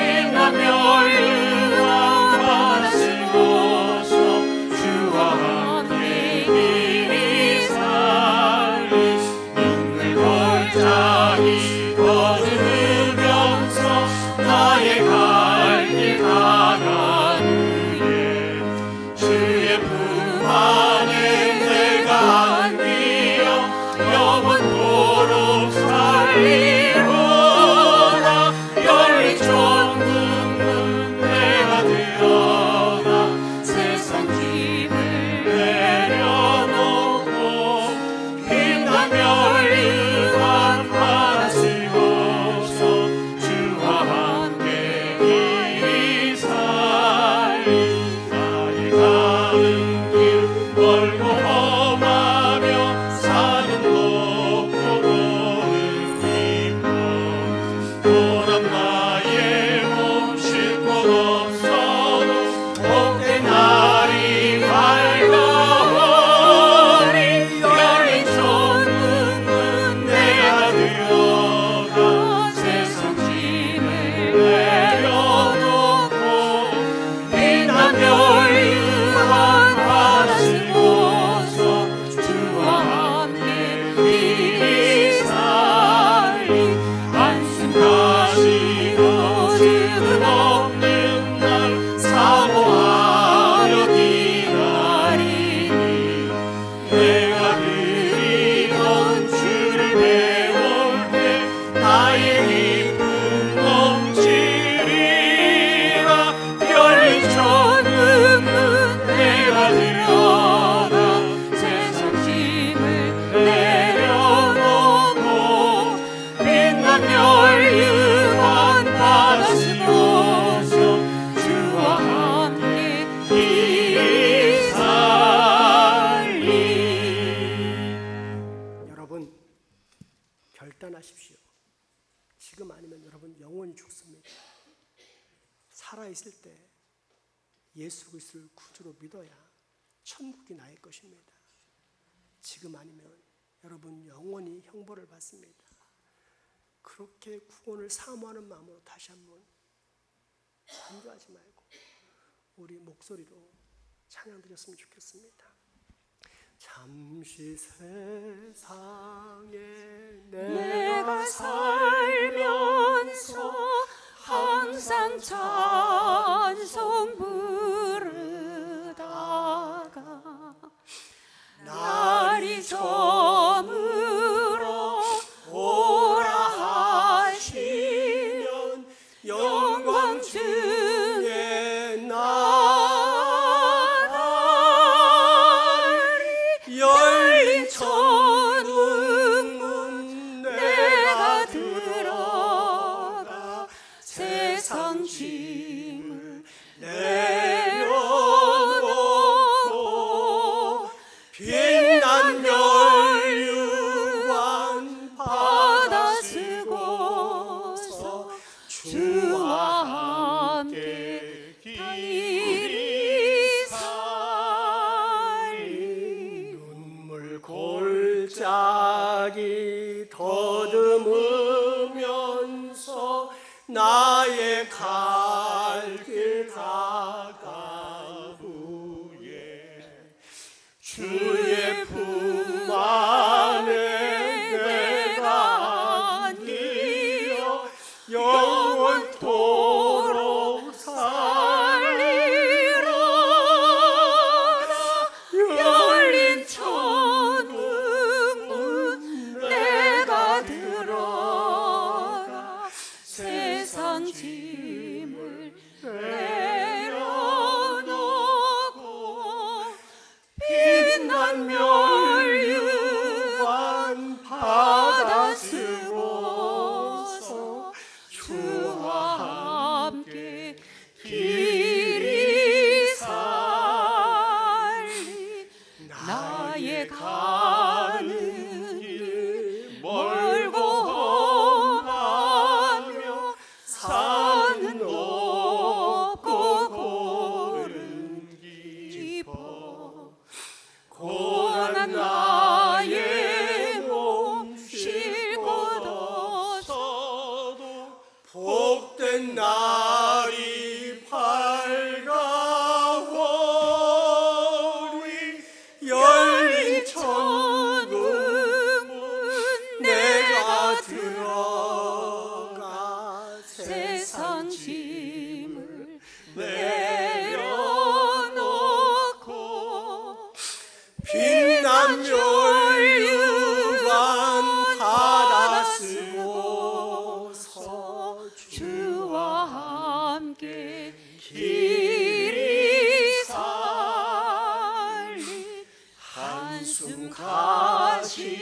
빛나며 결단하십시오. 지금 아니면 여러분 영원히 죽습니다. 살아있을 때 예수 그리스도를 구주로 믿어야 천국이 나의 것입니다. 지금 아니면 여러분 영원히 형벌을 받습니다. 그렇게 구원을 사모하는 마음으로 다시 한번 간구하지 말고 우리 목소리로 찬양 드렸으면 좋겠습니다. 잠시 세상에 내가 살면서 항상 찬송 부르다가 날이 저물어 오라 하시면 영광 중에 나아가리 열린 천국 문 내가 들어가 세상 짐을 내려놓고 빛난 멸류관 받아 쓰고서 주와 함께 길이 살리 눈물 골짜기 더듬으면서 나의 갈 길 다가올 후에 주의 품 안에 내가 안기어 영원토록 살리라. 열린 천국 문 세상 짐을 내려놓고 빛난 멸류관 받아 쓰고서 주와 함께 길이 살리 나의 가는 길 멀고 험하며 산은 높고 고른 깊어 고난 나의 몸 쉴 곳 없어도 복된 날이 밝아오리 열린 천국문 내가 들어가 세상 짐을 내려놓고 빛난 멸류관 받아 쓰고서 주와 함께 길이 살리 한숨 가지고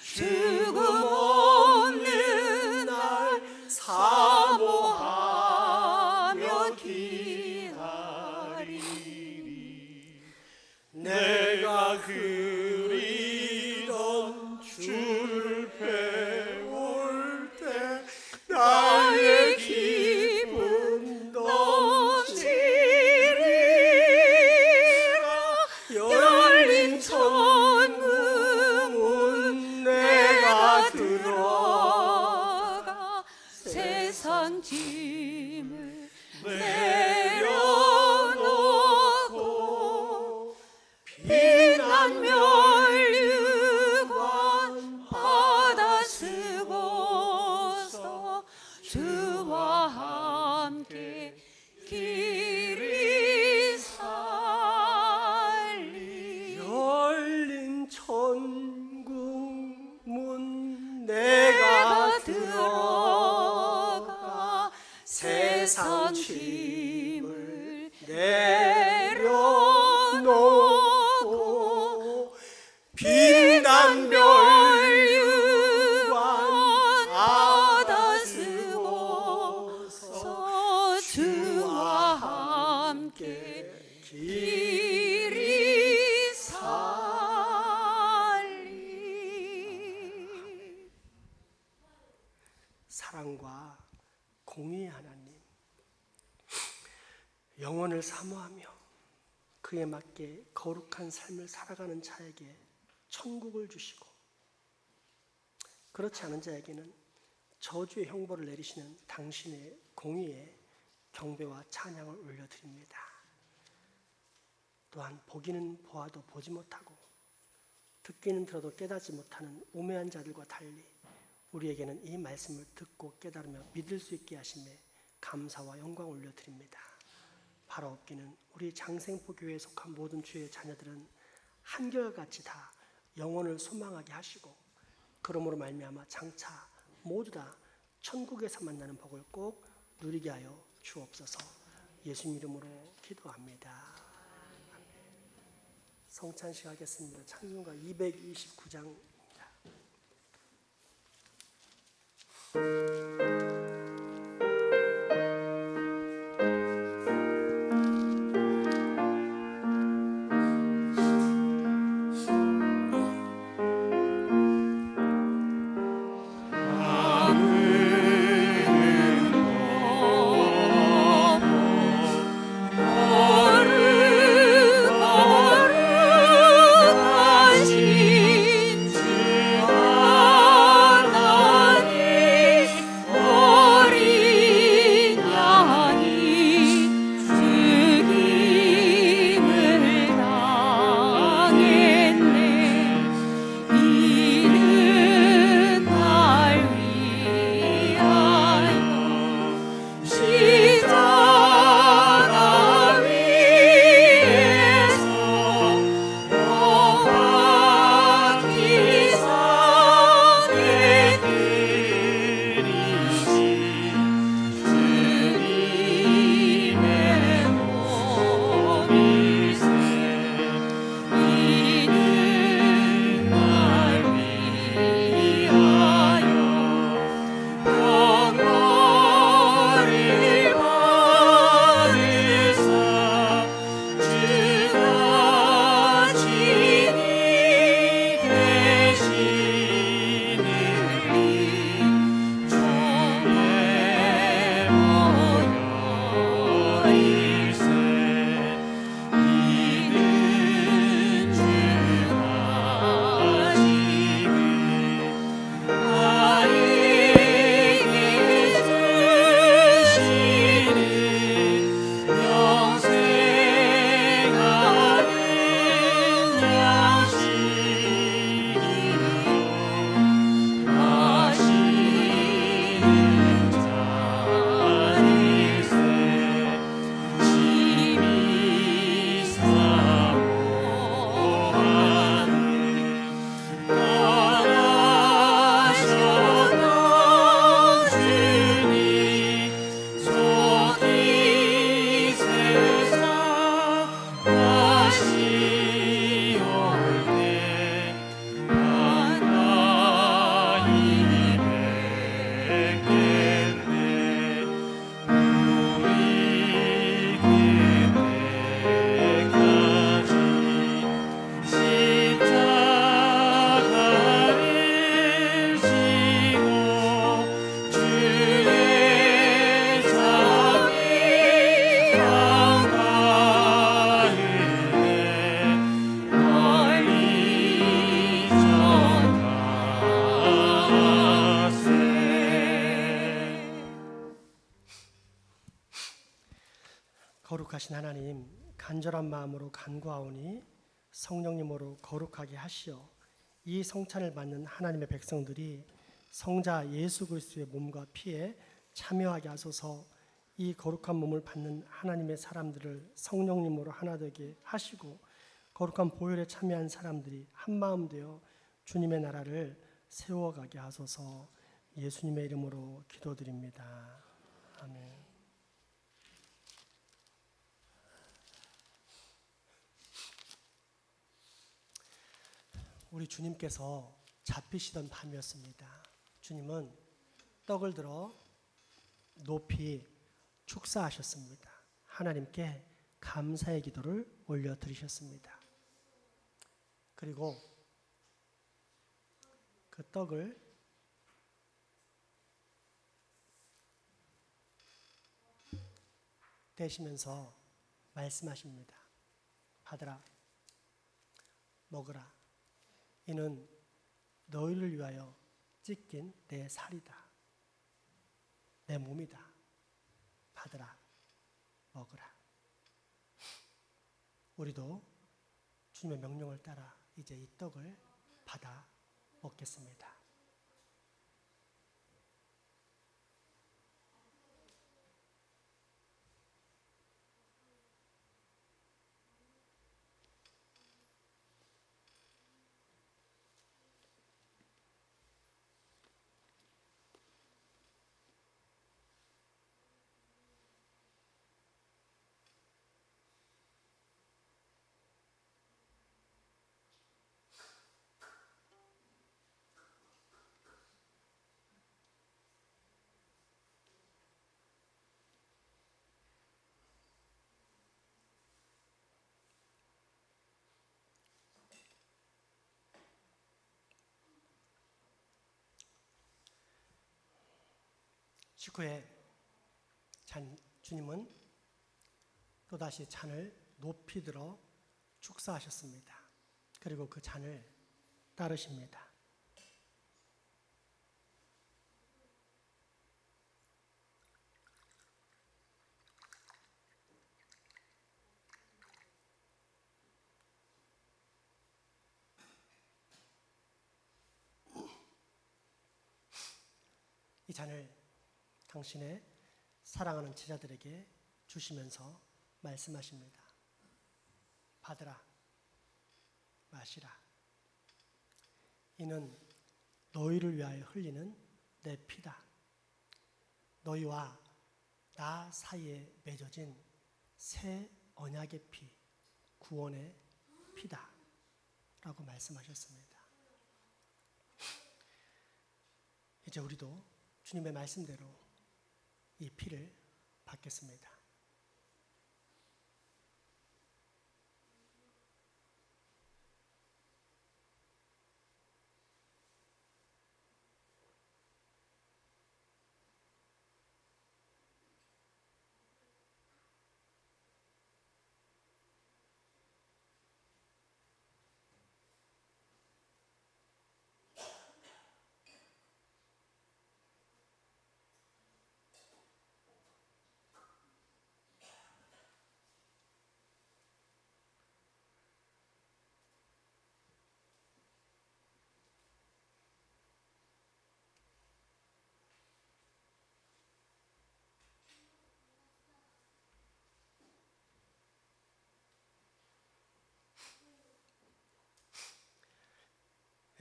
죽음 없는 날 사모하며 기다리리. 내가 그리던 주를 배울 때 나의 기분 넘치리라. 열린 천국문 내가 들어가 세상 짐을 내려놓고 빛난 멸류관 받아 쓰고서 주와 함께 길이 살리 열린 천국문 내가 들어가 세상 짐을 내려놓고 빛난 멸류관 받아 쓰고서 주와 함께 길이 살리. 사랑과 공의의 하나님, 영혼을 사모하며 그에 맞게 거룩한 삶을 살아가는 자에게 천국을 주시고 그렇지 않은 자에게는 저주의 형벌을 내리시는 당신의 공의에 경배와 찬양을 올려드립니다. 또한 보기는 보아도 보지 못하고 듣기는 들어도 깨닫지 못하는 우매한 자들과 달리 우리에게는 이 말씀을 듣고 깨달으며 믿을 수 있게 하심에 감사와 영광 올려드립니다. 바라옵기는 우리 장생포교회에 속한 모든 주의 자녀들은 한결같이 다 영혼을 소망하게 하시고 그러므로 말미암아 장차 모두 다 천국에서 만나는 복을 꼭 누리게 하여 주옵소서. 예수님 이름으로 기도합니다. 성찬식 하겠습니다. 찬송가 229장입니다. 이른 날 위 거룩하신 하나님, 간절한 마음으로 간구하오니 성령님으로 거룩하게 하시어 이 성찬을 받는 하나님의 백성들이 성자 예수 그리스도의 몸과 피에 참여하게 하소서. 이 거룩한 몸을 받는 하나님의 사람들을 성령님으로 하나 되게 하시고 거룩한 보혈에 참여한 사람들이 한 마음 되어 주님의 나라를 세워가게 하소서. 예수님의 이름으로 기도드립니다. 아멘. 우리 주님께서 잡히시던 밤이었습니다. 주님은 떡을 들어 높이 축사하셨습니다. 하나님께 감사의 기도를 올려드리셨습니다. 그리고 그 떡을 떼시면서 말씀하십니다. 받으라, 먹으라. 이는 너희를 위하여 찢긴 내 살이다. 내 몸이다. 받으라, 먹으라. 우리도 주님의 명령을 따라 이제 이 떡을 받아 먹겠습니다. 식후에 주님은 또다시 잔을 높이 들어 축사하셨습니다. 그리고 그 잔을 따르십니다. 이 잔을 당신의 사랑하는 제자들에게 주시면서 말씀하십니다. 받으라, 마시라. 이는 너희를 위하여 흘리는 내 피다. 너희와 나 사이에 맺어진 새 언약의 피, 구원의 피다. 라고 말씀하셨습니다. 이제 우리도 주님의 말씀대로 이 피를 받겠습니다.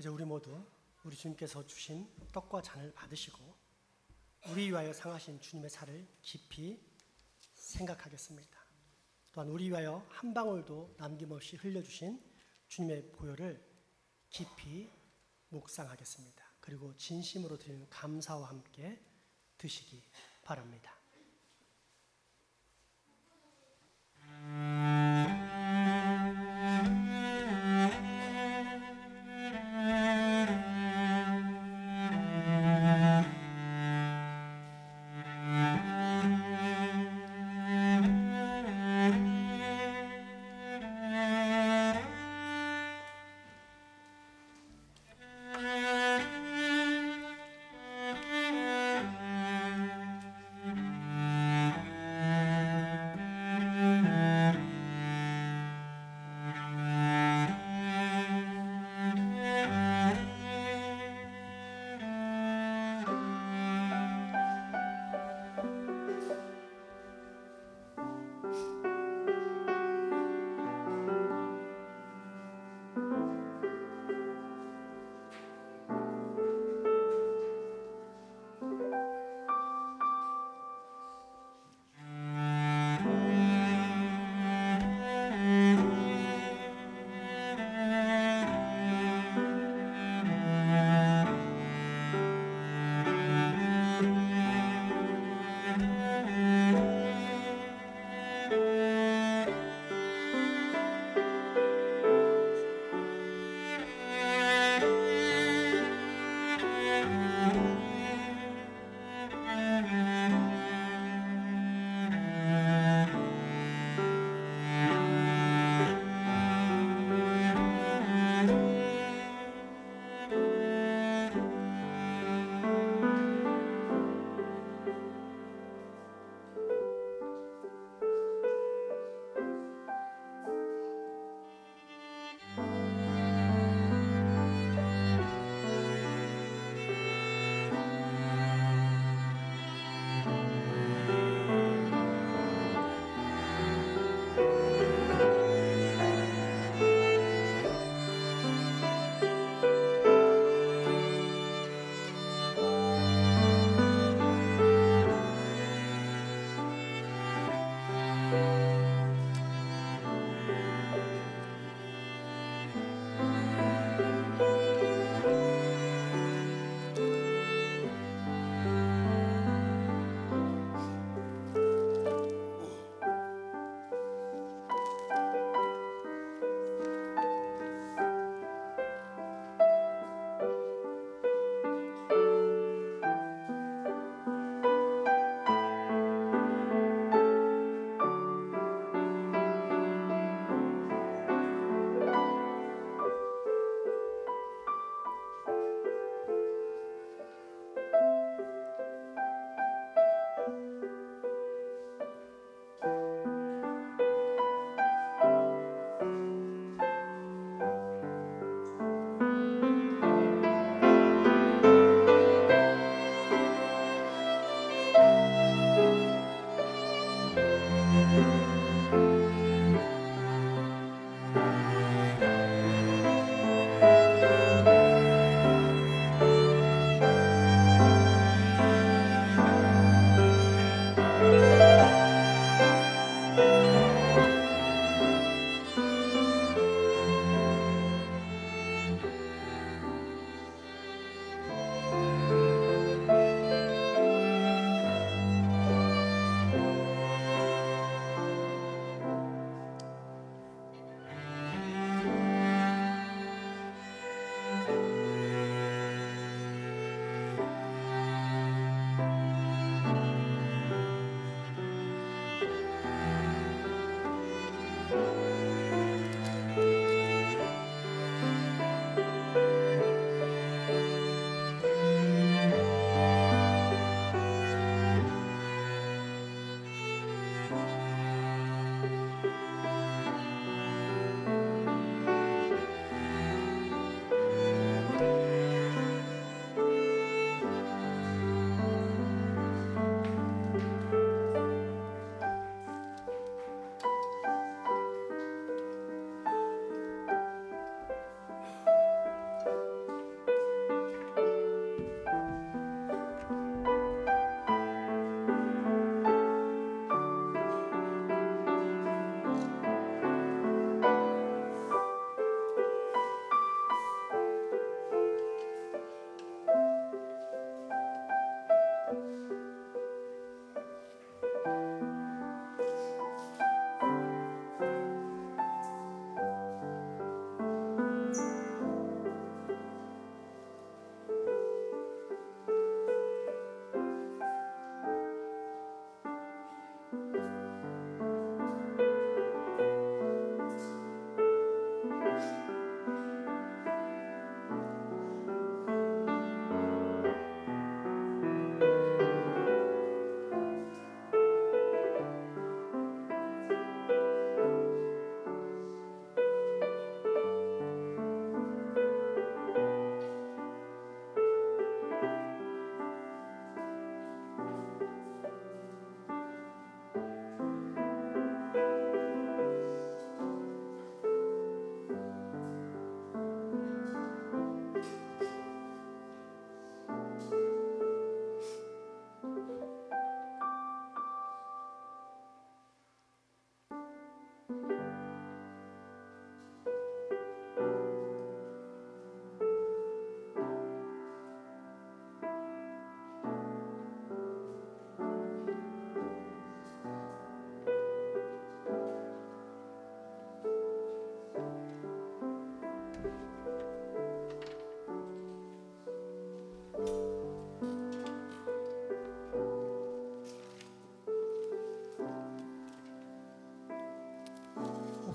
이제 우리 모두 우리 주님께서 주신 떡과 잔을 받으시고 우리 위하여 상하신 주님의 살을 깊이 생각하겠습니다. 또한 우리 위하여 한 방울도 남김없이 흘려주신 주님의 보혈을 깊이 묵상하겠습니다. 그리고 진심으로 드리는 감사와 함께 드시기 바랍니다.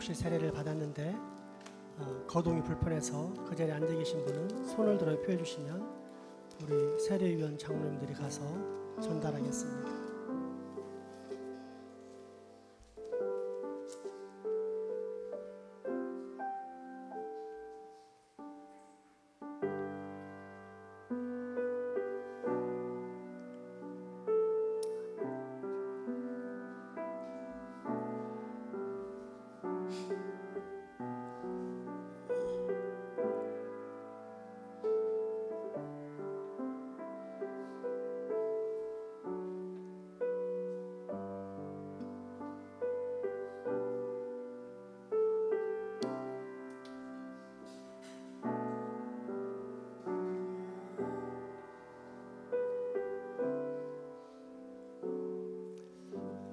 혹시 세례를 받았는데 거동이 불편해서 그 자리에 앉아 계신 분은 손을 들어 표해 주시면 우리 세례위원 장로님들이 가서 전달하겠습니다.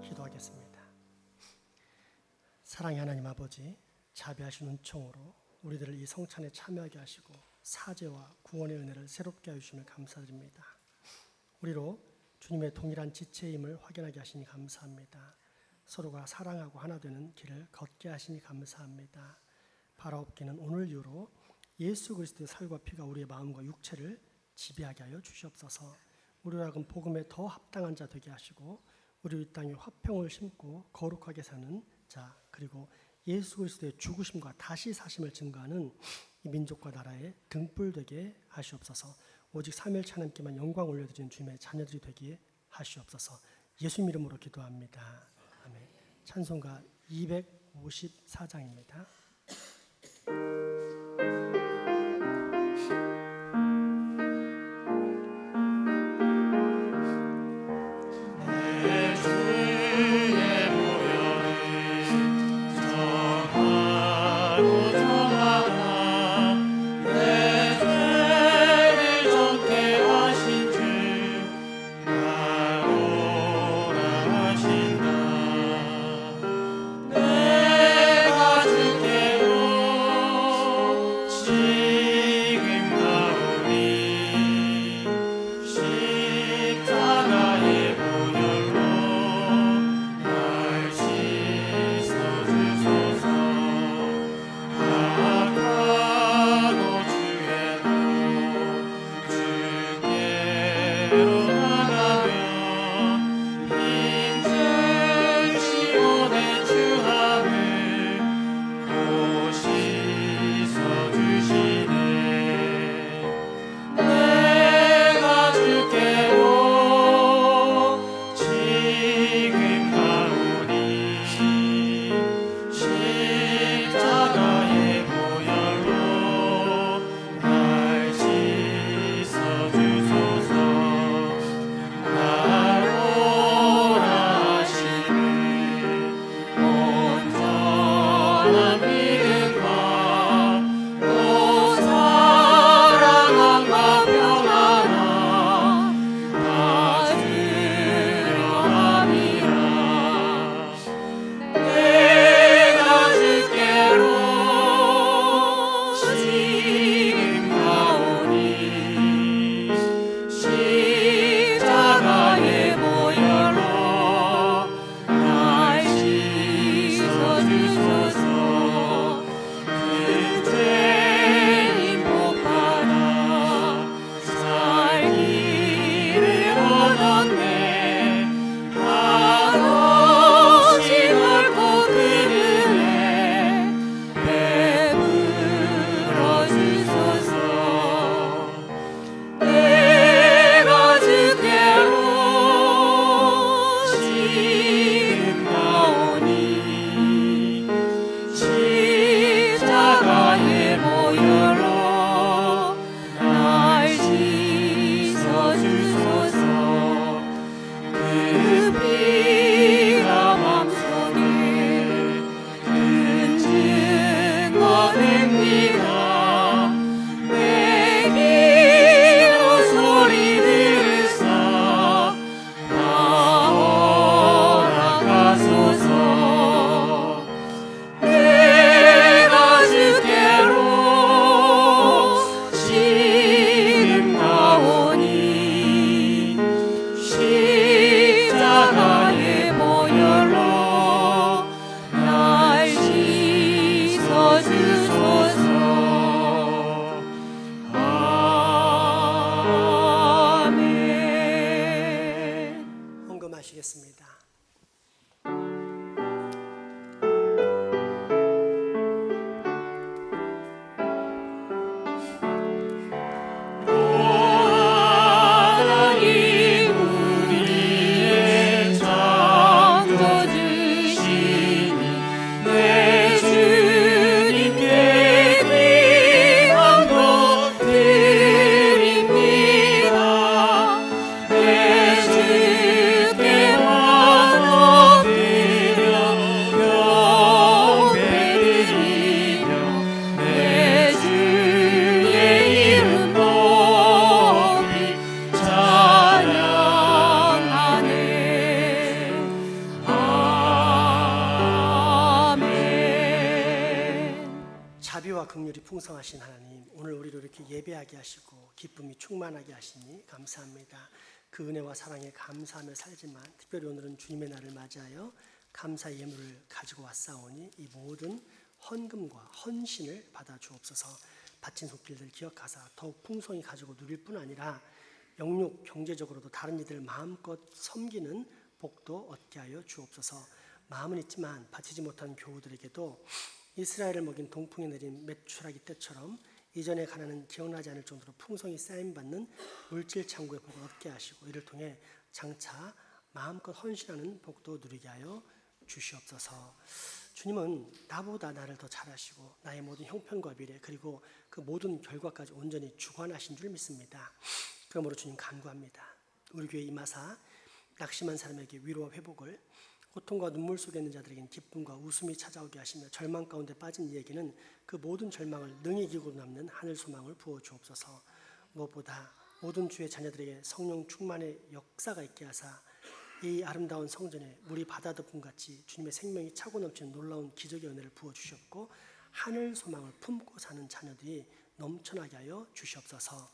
기도하겠습니다. 사랑의 하나님 아버지, 자비하신 은총으로 우리들을 이 성찬에 참여하게 하시고 사죄와 구원의 은혜를 새롭게 하시며 감사드립니다. 우리로 주님의 동일한 지체임을 확인하게 하시니 감사합니다. 서로가 사랑하고 하나 되는 길을 걷게 하시니 감사합니다. 바라옵기는 오늘 이후로 예수 그리스도의 살과 피가 우리의 마음과 육체를 지배하게 하여 주시옵소서. 우리로 하여금 복음에 더 합당한 자 되게 하시고 우리 이 땅에 화평을 심고 거룩하게 사는 자, 그리고 예수 그리스도의 죽으심과 다시 사심을 증거하는 이 민족과 나라의 등불 되게 하시옵소서. 오직 삼일체 하나님께만 영광 올려드리는 주님의 자녀들이 되게 하시옵소서. 예수 이름으로 기도합니다. 아멘. 찬송가 254장입니다. 내가 주께 드리겠습니다. 자비와 긍휼이 풍성하신 하나님, 오늘 우리를 이렇게 예배하게 하시고 기쁨이 충만하게 하시니 감사합니다. 그 은혜와 사랑에 감사하며 살지만 특별히 오늘은 주님의 날을 맞이하여 감사의 예물을 가지고 왔사오니 이 모든 헌금과 헌신을 받아 주옵소서. 바친 손길들 기억하사 더욱 풍성히 가지고 누릴 뿐 아니라 영육 경제적으로도 다른 이들을 마음껏 섬기는 복도 얻게 하여 주옵소서. 마음은 있지만 바치지 못한 교우들에게도 이스라엘을 먹인 동풍에 내린 메추라기 때처럼 이전의 가난은 기억나지 않을 정도로 풍성히 쌓임받는 물질 창고의 복을 얻게 하시고 이를 통해 장차 마음껏 헌신하는 복도 누리게 하여 주시옵소서. 주님은 나보다 나를 더 잘하시고 나의 모든 형편과 미래 그리고 그 모든 결과까지 온전히 주관하신 줄 믿습니다. 그러므로 주님 간구합니다. 우리 교회 임하사 낙심한 사람에게 위로와 회복을, 고통과 눈물 속에 있는 자들에게는 기쁨과 웃음이 찾아오게 하시며 절망 가운데 빠진 이에게는 그 모든 절망을 능히 이기고 남는 하늘 소망을 부어 주옵소서. 무엇보다 모든 주의 자녀들에게 성령 충만의 역사가 있게 하사 이 아름다운 성전에 물이 바다 덮음같이 주님의 생명이 차고 넘치는 놀라운 기적의 은혜를 부어 주셨고 하늘 소망을 품고 사는 자녀들이 넘쳐나게 하여 주시옵소서.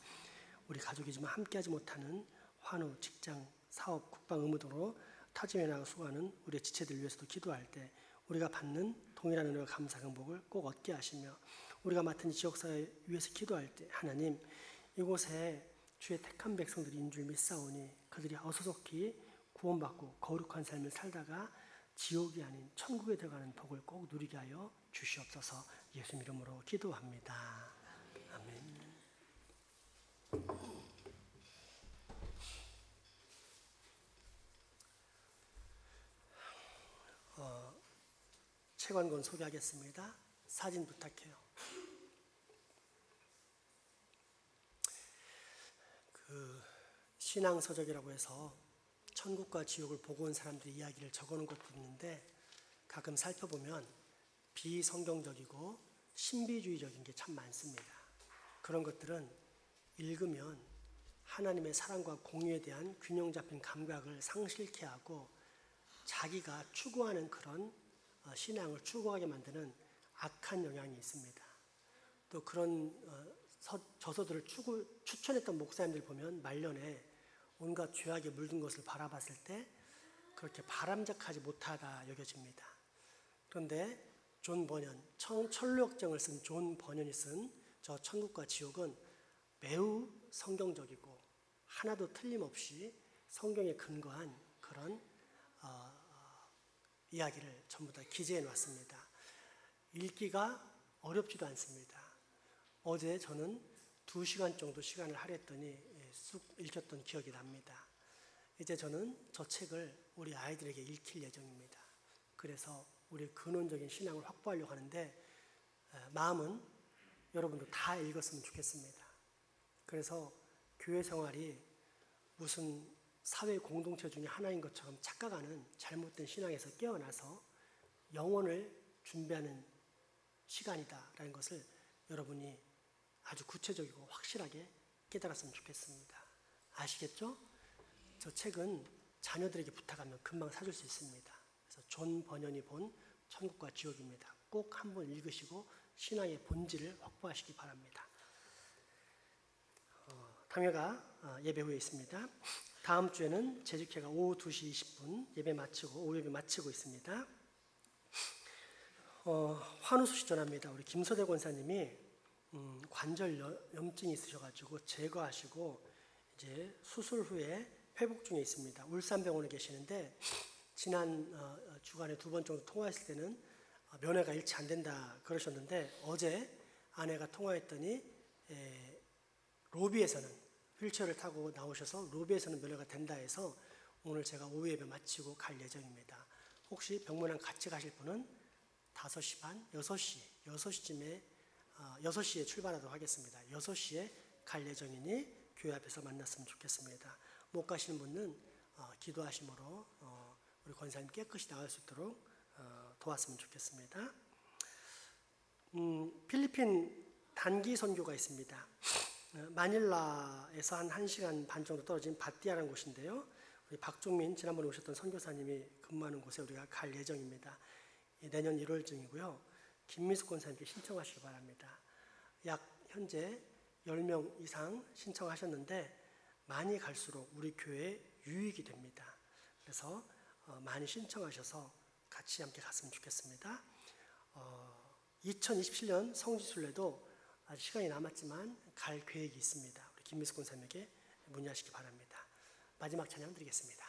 우리 가족이지만 함께하지 못하는 환우, 직장, 사업, 국방 의무 등으로 타지에 나가 수고하는 우리의 지체들 위해서도 기도할 때 우리가 받는 동일한 은혜와 감사 행복을 꼭 얻게 하시며 우리가 맡은 지역사회 위해서 기도할 때 하나님 이곳에 주의 택한 백성들인 줄 믿사오니 그들이 어수속히 구원받고 거룩한 삶을 살다가 지옥이 아닌 천국에 들어가는 복을 꼭 누리게 하여 주시옵소서. 예수 이름으로 기도합니다. 아멘. 책 한 권 소개하겠습니다. 사진 부탁해요. 그 신앙서적이라고 해서 천국과 지옥을 보고 온 사람들의 이야기를 적어놓은 것도 있는데 가끔 살펴보면 비성경적이고 신비주의적인 게 참 많습니다. 그런 것들은 읽으면 하나님의 사랑과 공유에 대한 균형 잡힌 감각을 상실케 하고 자기가 추구하는 그런 신앙을 추구하게 만드는 악한 영향이 있습니다. 또 그런 저서들을 추천했던 목사님들 보면 말년에 온갖 죄악에 물든 것을 바라봤을 때 그렇게 바람직하지 못하다 여겨집니다. 그런데 존 버년, 천루역정을 쓴 존 버년이 쓴 저 천국과 지옥은 매우 성경적이고 하나도 틀림없이 성경에 근거한 그런 이야기를 전부 다 기재해 놨습니다. 읽기가 어렵지도 않습니다. 어제 저는 2시간 정도 시간을 할애했더니 쑥 읽혔던 기억이 납니다. 이제 저는 저 책을 우리 아이들에게 읽힐 예정입니다. 그래서 우리 근원적인 신앙을 확보하려고 하는데 마음은 여러분도 다 읽었으면 좋겠습니다. 그래서 교회 생활이 무슨 사회 공동체 중에 하나인 것처럼 착각하는 잘못된 신앙에서 깨어나서 영혼을 준비하는 시간이다라는 것을 여러분이 아주 구체적이고 확실하게 깨달았으면 좋겠습니다. 아시겠죠? 저 책은 자녀들에게 부탁하면 금방 사줄 수 있습니다. 그래서 존 버년이 본 천국과 지옥입니다. 꼭 한번 읽으시고 신앙의 본질을 확보하시기 바랍니다. 당회가 예배 후에 있습니다. 다음 주에는 재직회가 오후 2시 20분 예배 마치고 오후 예배 마치고 있습니다. 환우 소식 전합니다. 우리 김서대 권사님이 관절 염증이 있으셔가지고 제거하시고 이제 수술 후에 회복 중에 있습니다. 울산병원에 계시는데 지난 주간에 2번 정도 통화했을 때는 면회가 일치 안 된다 그러셨는데 어제 아내가 통화했더니 로비에서는 휠체어를 타고 나오셔서 로비에서는 면회가 된다 해서 오늘 제가 오후 예배 마치고 갈 예정입니다. 혹시 병문안 같이 가실 분은 5시 반, 6시쯤에 6시에 출발하도록 하겠습니다. 6시에 갈 예정이니 교회 앞에서 만났으면 좋겠습니다. 못 가시는 분은 기도하심으로 우리 권사님 깨끗이 나갈 수 있도록 도왔으면 좋겠습니다. 필리핀 단기 선교가 있습니다. 마닐라에서 한 1시간 반 정도 떨어진 바띠아라는 곳인데요. 우리 박종민 지난번에 오셨던 선교사님이 근무하는 곳에 우리가 갈 예정입니다. 내년 1월쯤이고요. 김미숙 권사님께 신청하시기 바랍니다. 약 현재 10명 이상 신청하셨는데 많이 갈수록 우리 교회에 유익이 됩니다. 그래서 많이 신청하셔서 같이 함께 갔으면 좋겠습니다. 2027년 성지순례도 아직 시간이 남았지만 갈 계획이 있습니다. 우리 김미숙 권사님에게 문의하시기 바랍니다. 마지막 찬양 드리겠습니다.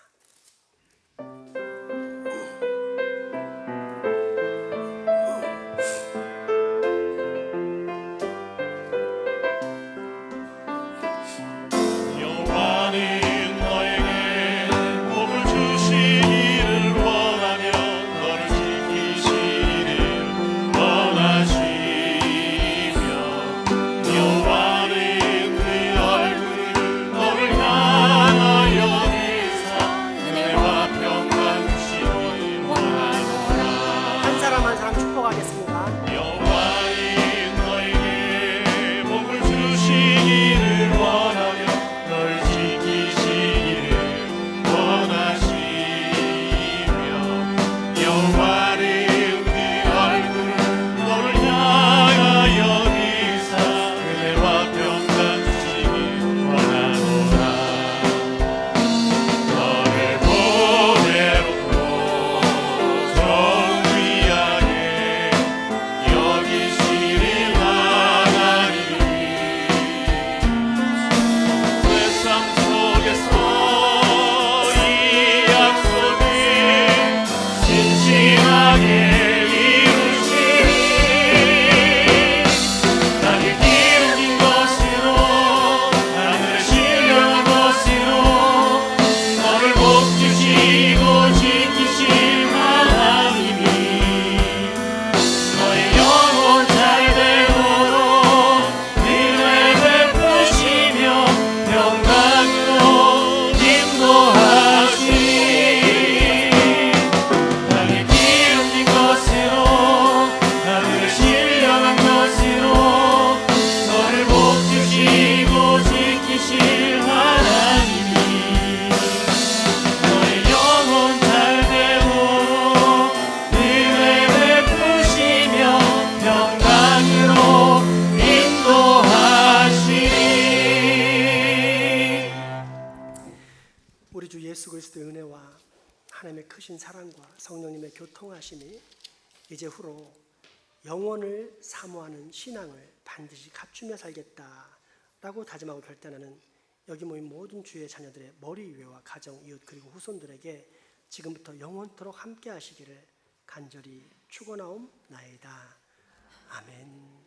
하나님의 크신 사랑과 성령님의 교통하심이 이제 후로 영원을 사모하는 신앙을 반드시 갖추며 살겠다라고 다짐하고 결단하는 여기 모인 모든 주의 자녀들의 머리 위와 가정, 이웃 그리고 후손들에게 지금부터 영원토록 함께 하시기를 간절히 축원하옵나이다. 아멘.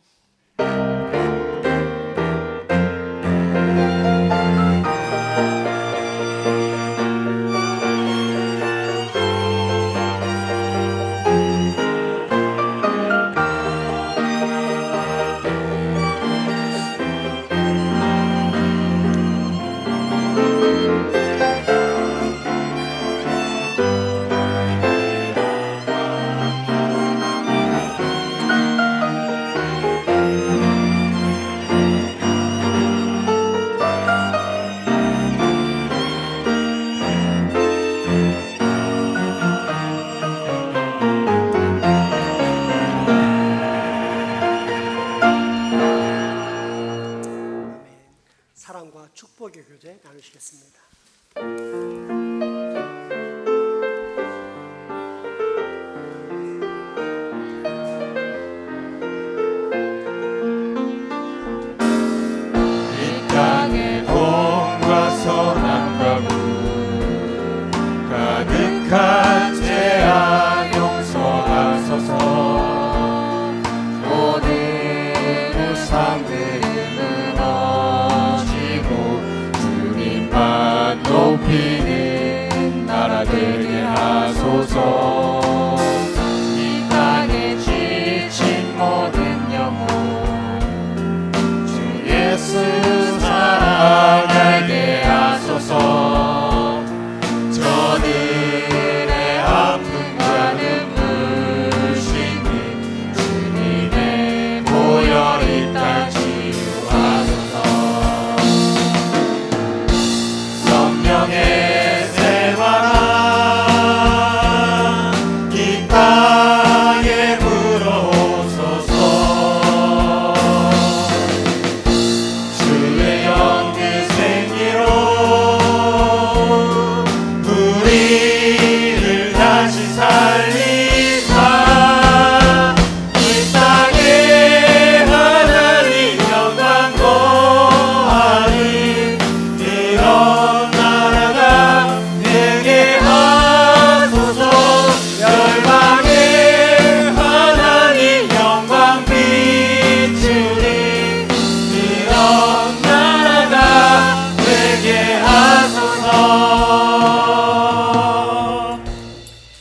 이기는 나라 되게 하소서.